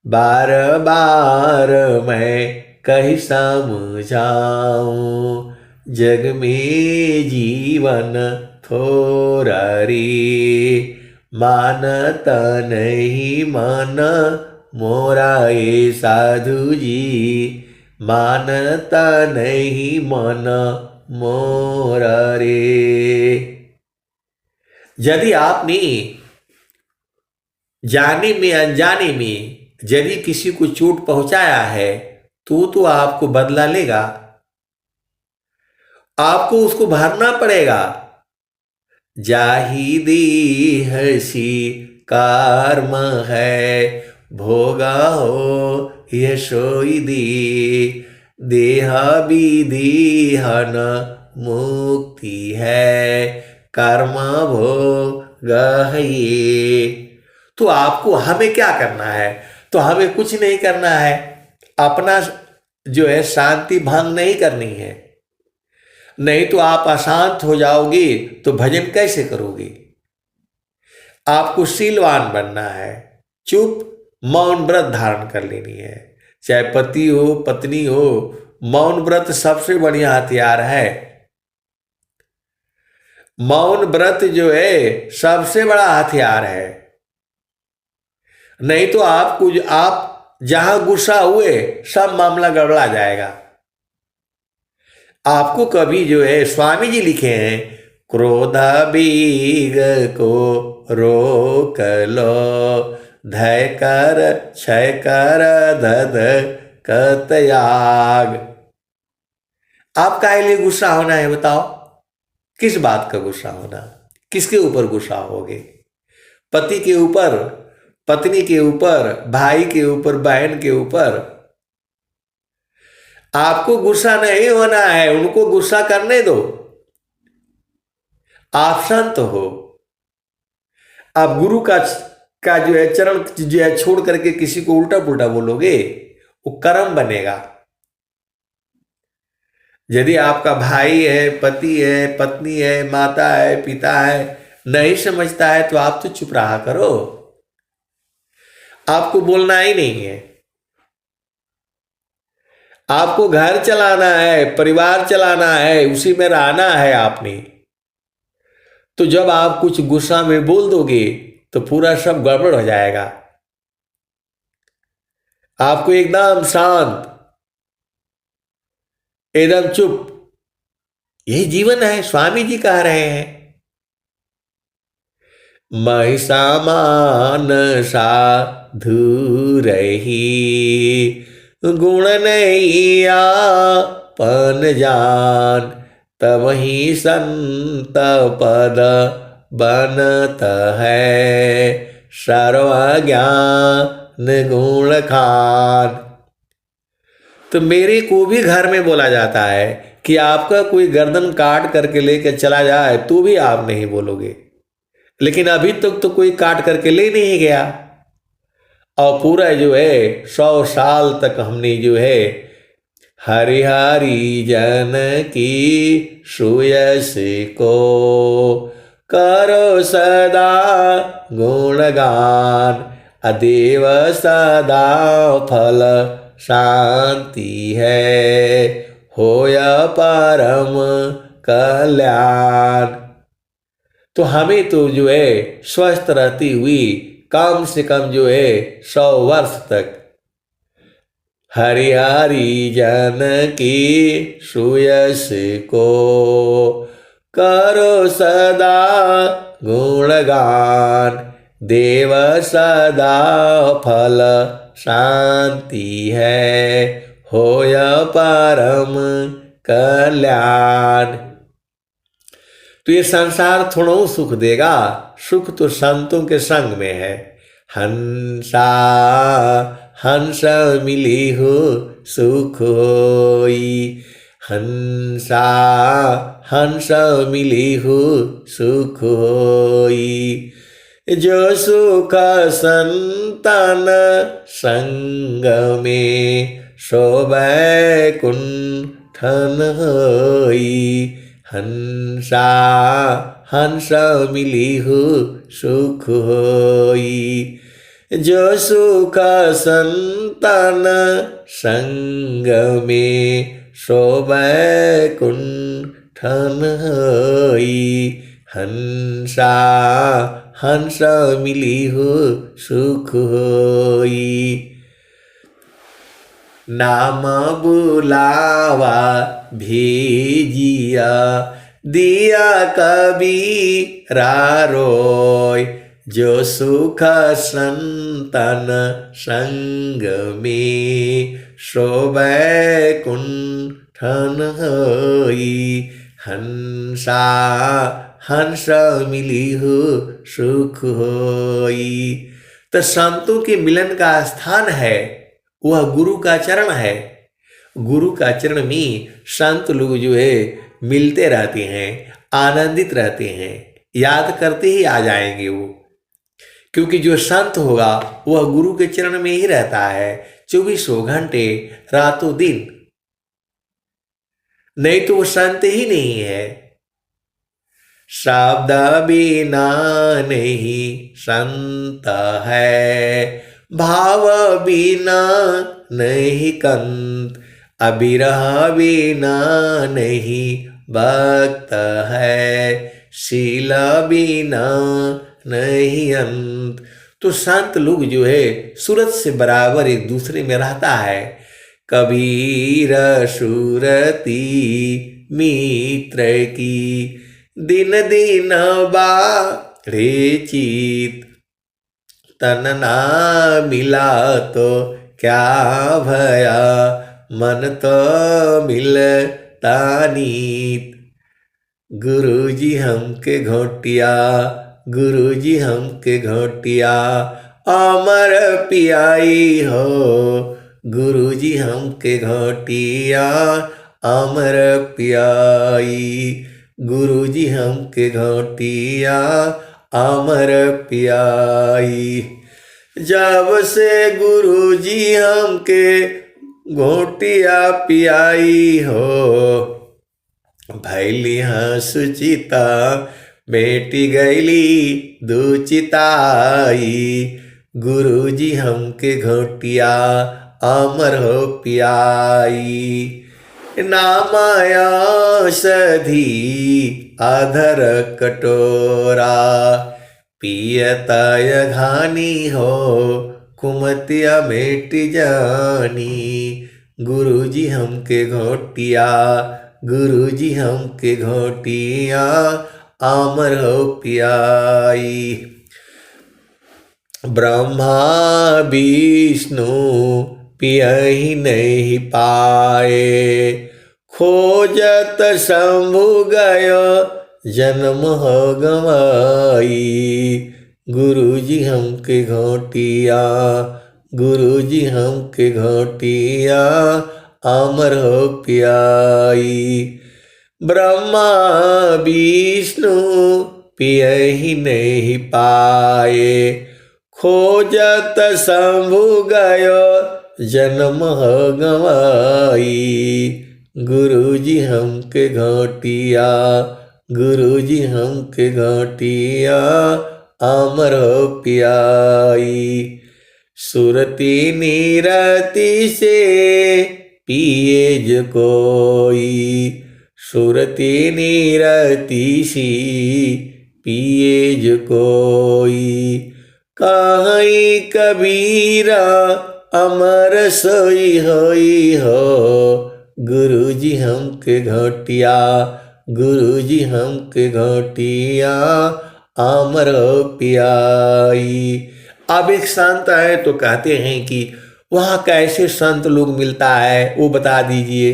बार बार मैं कहीं समझाऊं, जग में जीवन थोड़ा रे, मानता नहीं मन मोरा ये साधु जी, मानता नहीं मन मोरा रे। यदि आपने जाने में अनजाने में यदि किसी को चोट पहुंचाया है तो आपको बदला लेगा, आपको उसको भरना पड़ेगा। जाहि देहसी कर्म है, भोगा हो ये सोई दे, देह विदेहन मुक्ति है, कर्म भोग है ये। तो आपको हमें क्या करना है? तो हमें कुछ नहीं करना है, अपना जो है शांति भंग नहीं करनी है। नहीं तो आप अशांत हो जाओगे तो भजन कैसे करोगे? आपको शीलवान बनना है, चुप मौन व्रत धारण कर लेनी है। चाहे पति हो पत्नी हो, मौन व्रत सबसे बढ़िया हथियार है। मौन व्रत जो है सबसे बड़ा हथियार है। नहीं तो आप जहां गुस्सा हुए सब मामला गड़बड़ा जाएगा। आपको कभी जो है स्वामी जी लिखे हैं, क्रोध बीग को रोक लो, धय कर क्षय कर धध कतयाग। आप काहे लिए गुस्सा होना है बताओ? किस बात का गुस्सा होना? किसके ऊपर गुस्सा होगे? पति के ऊपर, पत्नी के ऊपर, भाई के ऊपर, बहन के ऊपर? आपको गुस्सा नहीं होना है, उनको गुस्सा करने दो। आप संत हो, आप गुरु का जो है चरण जो है छोड़ करके किसी को उल्टा पुल्टा बोलोगे, वो कर्म बनेगा। यदि आपका भाई है, पति है, पत्नी है, माता है, पिता है, नहीं समझता है तो आप तो चुप रहा करो। आपको बोलना ही नहीं है। आपको घर चलाना है, परिवार चलाना है, उसी में रहना है आपने। तो जब आप कुछ गुस्सा में बोल दोगे तो पूरा सब गड़बड़ हो जाएगा। आपको एकदम शांत, एकदम चुप, यही जीवन है। स्वामी जी कह रहे हैं, महिषामान साधु रही, गुण नहीं आपन जान, तब ही संत पद बनत है, सर्वज्ञान गुण खान। तो मेरे को भी घर में बोला जाता है कि आपका कोई गर्दन काट करके लेकर चला जाए तो भी आप नहीं बोलोगे, लेकिन अभी तक तो कोई काट करके ले नहीं गया। और पूरा जो है 100 साल तक हमने जो है हरिहरि जन की सुयस को करो सदा गुणगान, अदेव सदा फल शांति है, होय परम कल्याण। तो हमें तो जो है स्वस्थ रहती हुई कम से कम जो है 100 वर्ष तक हरिहरि जन की सुयस को करो सदा गुणगान, देव सदा फल शांति है, होय परम कल्याण। तो ये संसार थोड़ा सुख देगा, सुख तो संतों के संग में है। हंसा हंस मिली हो सुख होई, हंसा हंस मिली हो सुख होई, जो सुख संतन संग में शोभै कुंठन होई, हंसा हंस मिली हो सुख होई, जो सुख संतन संग में शोभै कुंठन होई, हंसा हंस मिली हो सुख होई। नाम बुलावा भेजिया, दिया कबीरा रोय, जो सुख संतन संग में शोभै कुंठन होई, हंसा हंस मिली हो सुख होई। तो संतों के मिलन का स्थान है वह गुरु का चरण है। गुरु का चरण में संत लोग जो है मिलते रहते हैं, आनंदित रहते हैं, याद करते ही आ जाएंगे वो। क्योंकि जो संत होगा वह गुरु के चरण में ही रहता है 24 घंटे, रातों दिन। नहीं तो वो संत ही नहीं है। शब्द बिना नहीं संत है, भाव बिना नहीं कंत, अबिरह बिना नहीं भक्त है, शील बिना नहीं अंत। तो संत लोग जो है सूरत से बराबर एक दूसरे में रहता है। कबीर सुरती मित्र की, दिन दिन बाढ़े चित, तन ना मिला तो क्या भया, मन तो मिलता नीत। गुरुजी हमके घोटिया, गुरुजी हमके घोटिया, अमर पियाई हो। गुरुजी हमके घोटिया, अमर पियाई। गुरुजी हमके घोटिया, अमर पियाई। जब से गुरुजी हमके घोटिया पियाई हो, भैली सुचिता बेटी गैली दुचिताई। गुरुजी हमके घोटिया, अमर हो पियाई। नामाया सधी अधर कटोरा, पियताय घानी हो कुमतिया मेट जानी। गुरुजी हमके घोटिया, गुरुजी हमके घोटिया, अमर हो पियाई। ब्रह्मा विष्णु पियहि नहीं पाए, खोजत शंभु गयो जन्म हो गवाई। गुरुजी हमके घोटिया, गुरुजी हमके घोटिया, अमर हो पियाई। ब्रह्मा विष्णु पियहि नहीं पाए, खोजत शंभु गयो जन्म हो गवाई। गुरुजी हमके घोटिया, गुरुजी हमके घोटिया, अमर हो पियाई। सुरती नीरति से पिए जो कोई, सुरती नीरति सी पिए जो कोई। कहीं कबीरा अमर सोई होई हो। गुरुजी हमके घोटिया, गुरुजी हमके घोटिया, अमर हो पियाई। अब एक संत है तो कहते हैं कि वहाँ कैसे संत लोग मिलता है वो बता दीजिए।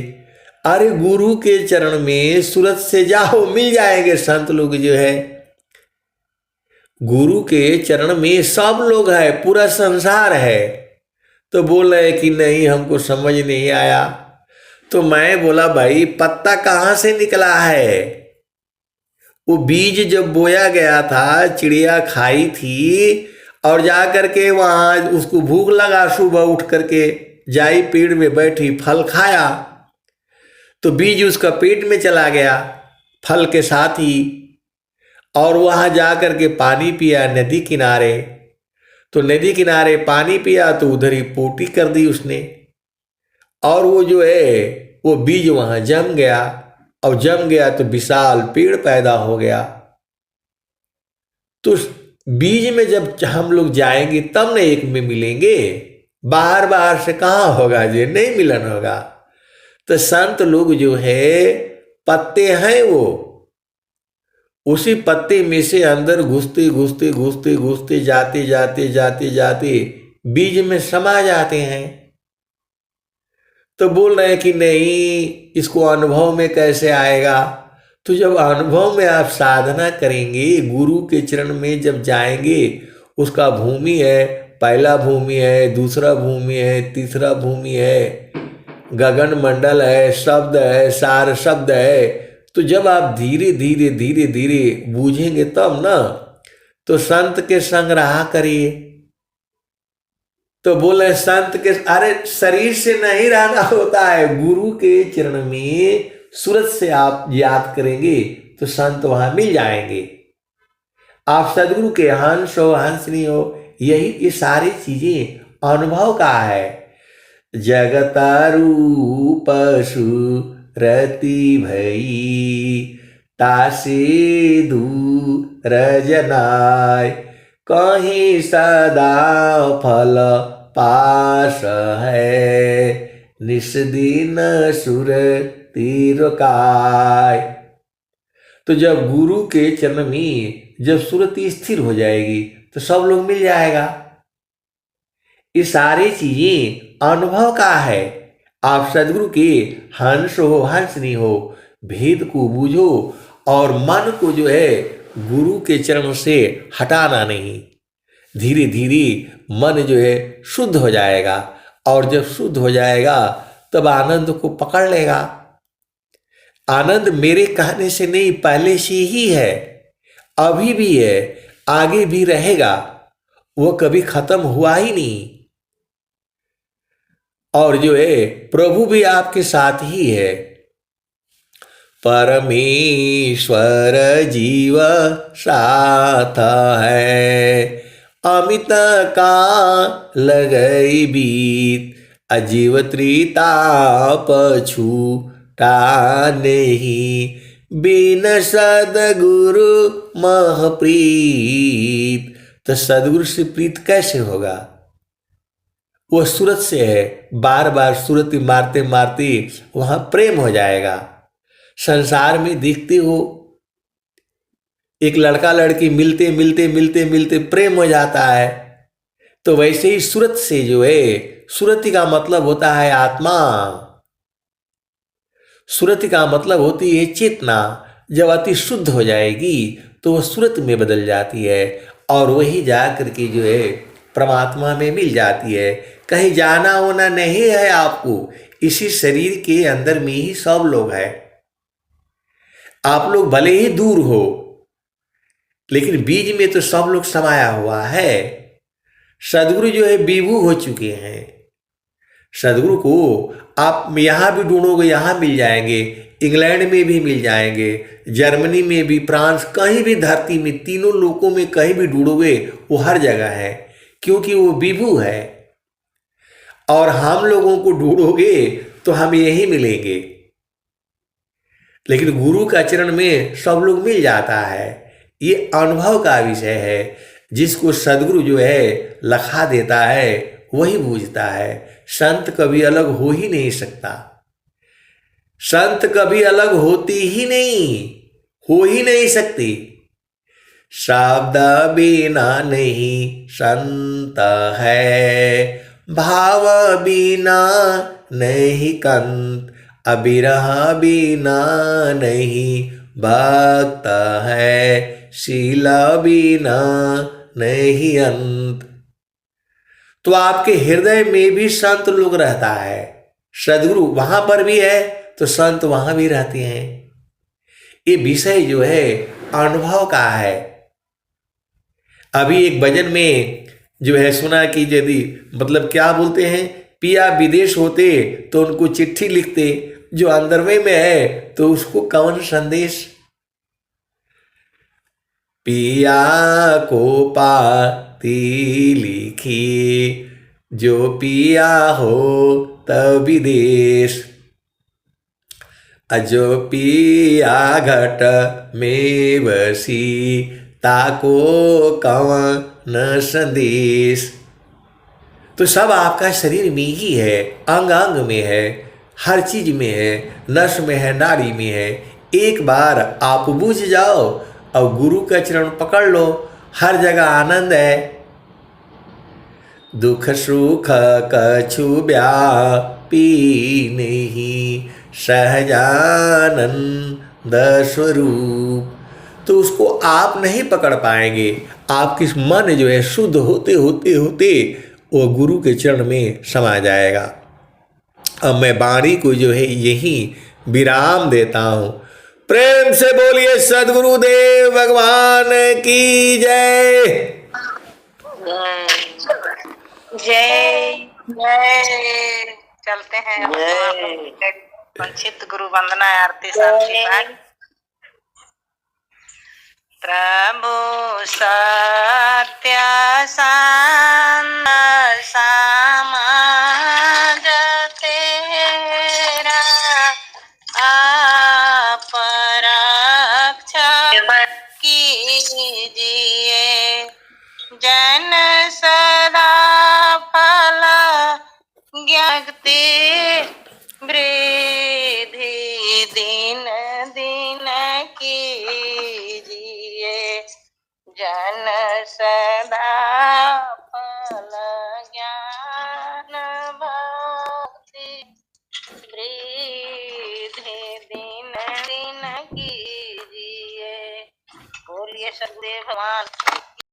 अरे गुरु के चरण में सूरत से जाओ, मिल जाएंगे संत लोग जो है। गुरु के चरण में सब लोग है, पूरा संसार है। तो बोल रहे कि नहीं हमको समझ नहीं आया। तो मैं बोला भाई पत्ता कहाँ से निकला है? वो बीज जब बोया गया था, चिड़िया खाई थी और जा करके वहाँ उसको भूख लगा, सुबह उठ करके जाई पेड़ में बैठी, फल खाया तो बीज उसका पेट में चला गया फल के साथ ही। और वहाँ जा करके पानी पिया नदी किनारे, तो नदी किनारे पानी पिया तो उधर ही पोटी कर दी उसने। और वो जो है वो बीज वहाँ जम गया, और जम गया तो विशाल पेड़ पैदा हो गया। तो बीज में जब हम लोग जाएंगे तब न एक में मिलेंगे, बाहर बाहर से कहाँ होगा, जो नहीं मिलन होगा। तो संत लोग जो है पत्ते हैं, वो उसी पत्ते में से अंदर घुसते घुसते घुसते घुसते जाते जाते जाते जाते बीज में समा जाते हैं। तो बोल रहे हैं कि नहीं इसको अनुभव में कैसे आएगा? तो जब अनुभव में आप साधना करेंगे, गुरु के चरण में जब जाएंगे, उसका भूमि है, पहला भूमि है, दूसरा भूमि है, तीसरा भूमि है, गगन मंडल है, शब्द है, सार शब्द है। तो जब आप धीरे धीरे धीरे धीरे बूझेंगे तब ना, तो संत के संग रहा करिए। तो बोले संत के, अरे शरीर से नहीं रहना होता है, गुरु के चरण में सूरत से आप याद करेंगे तो संत वहां मिल जाएंगे। आप सदगुरु के हंस हो, हंसनी हो, यही ये सारी चीजें अनुभव का है। जगतारू पशु रति भई, तासे दूर जनाय, कहीं सदा फल पास है, निस्दिन सुर तीरकाय। तो जब गुरु के चरण में जब सुरति स्थिर हो जाएगी तो सब लोग मिल जाएगा। ये सारी चीजें अनुभव का है। आप सदगुरु के हंस हो हंसनी हो, भेद को बूझो और मन को जो है गुरु के चरण से हटाना नहीं। धीरे धीरे मन जो है शुद्ध हो जाएगा और जब शुद्ध हो जाएगा तब आनंद को पकड़ लेगा। आनंद मेरे कहने से नहीं, पहले से ही है, अभी भी है, आगे भी रहेगा। वो कभी खत्म हुआ ही नहीं। और जो है प्रभु भी आपके साथ ही है। परमेश्वर जीव साथ है, अमित का लगई बीत, अजीव त्रिताप छूटा नहीं, बिन सदगुरु मह प्रीत। तो सदगुरु से प्रीत कैसे होगा? वो सूरत से है, बार बार सूरत मारते मारते वहां प्रेम हो जाएगा। संसार में देखते हो एक लड़का लड़की मिलते मिलते मिलते मिलते प्रेम हो जाता है, तो वैसे ही सूरत से जो है, सूरति का मतलब होता है आत्मा, सूरति का मतलब होती है चेतना। जब अति शुद्ध हो जाएगी तो वह सूरत में बदल जाती है और वही जा करके जो है परमात्मा में मिल जाती है। कहीं जाना होना नहीं है आपको, इसी शरीर के अंदर में ही सब लोग हैं। आप लोग भले ही दूर हो, लेकिन बीज में तो सब लोग समाया हुआ है। सदगुरु जो है विभू हो चुके हैं। सदगुरु को आप यहाँ भी ढूंढोगे यहाँ मिल जाएंगे, इंग्लैंड में भी मिल जाएंगे, जर्मनी में भी, फ्रांस, कहीं भी धरती में, तीनों लोकों में कहीं भी ढूंढोगे वो हर जगह है, क्योंकि वो विभू है। और हम लोगों को ढूंढोगे तो हम यही मिलेंगे, लेकिन गुरु का चरण में सब लोग मिल जाता है। ये अनुभव का विषय है। जिसको सदगुरु जो है लखा देता है वही बूझता है। संत कभी अलग हो ही नहीं सकता। संत कभी अलग होती ही नहीं, हो ही नहीं सकती। शब्द बिना नहीं संत है, भाव बिना नहीं कंत, अबिरह बिना नहीं भक्त है, शीला बिना नहीं अंत। तो आपके हृदय में भी संत लोग रहता है। सदगुरु वहां पर भी है तो संत वहां भी रहते हैं। ये विषय जो है अनुभव का है। अभी एक भजन में जो है सुना कि यदि मतलब क्या बोलते हैं, पिया विदेश होते तो उनको चिट्ठी लिखते, जो अंदरवे में है तो उसको कौन संदेश। पिया को पाती लिखी, जो पिया हो तब विदेश, जो पिया घट में बसी, ताको कवन संदेश। तो सब आपका शरीर में ही है, अंग अंग में है, हर चीज में है, नस में है, नाड़ी में है। एक बार आप बुझ जाओ और गुरु का चरण पकड़ लो, हर जगह आनंद है। दुख सुख कछु व्यापी नहीं, सहजानंद स्वरूप। तो उसको आप नहीं पकड़ पाएंगे। आपकी मन जो है शुद्ध होते होते होते वो गुरु के चरण में समा जाएगा। अब मैं वाणी को जो है यही विराम देता हूं। प्रेम से बोलिए सद्गुरुदेव भगवान की जय। जय जय। चलते हैं संक्षिप्त गुरु वंदना आरती शांति पाठ। प्रभु सत्य समाज तेरा, आप रक्षा कीजिए, जन सदा फल ज्ञाति वृद्धि दिन दिन कीजिए, जन सदा फल ज्ञाति भगवान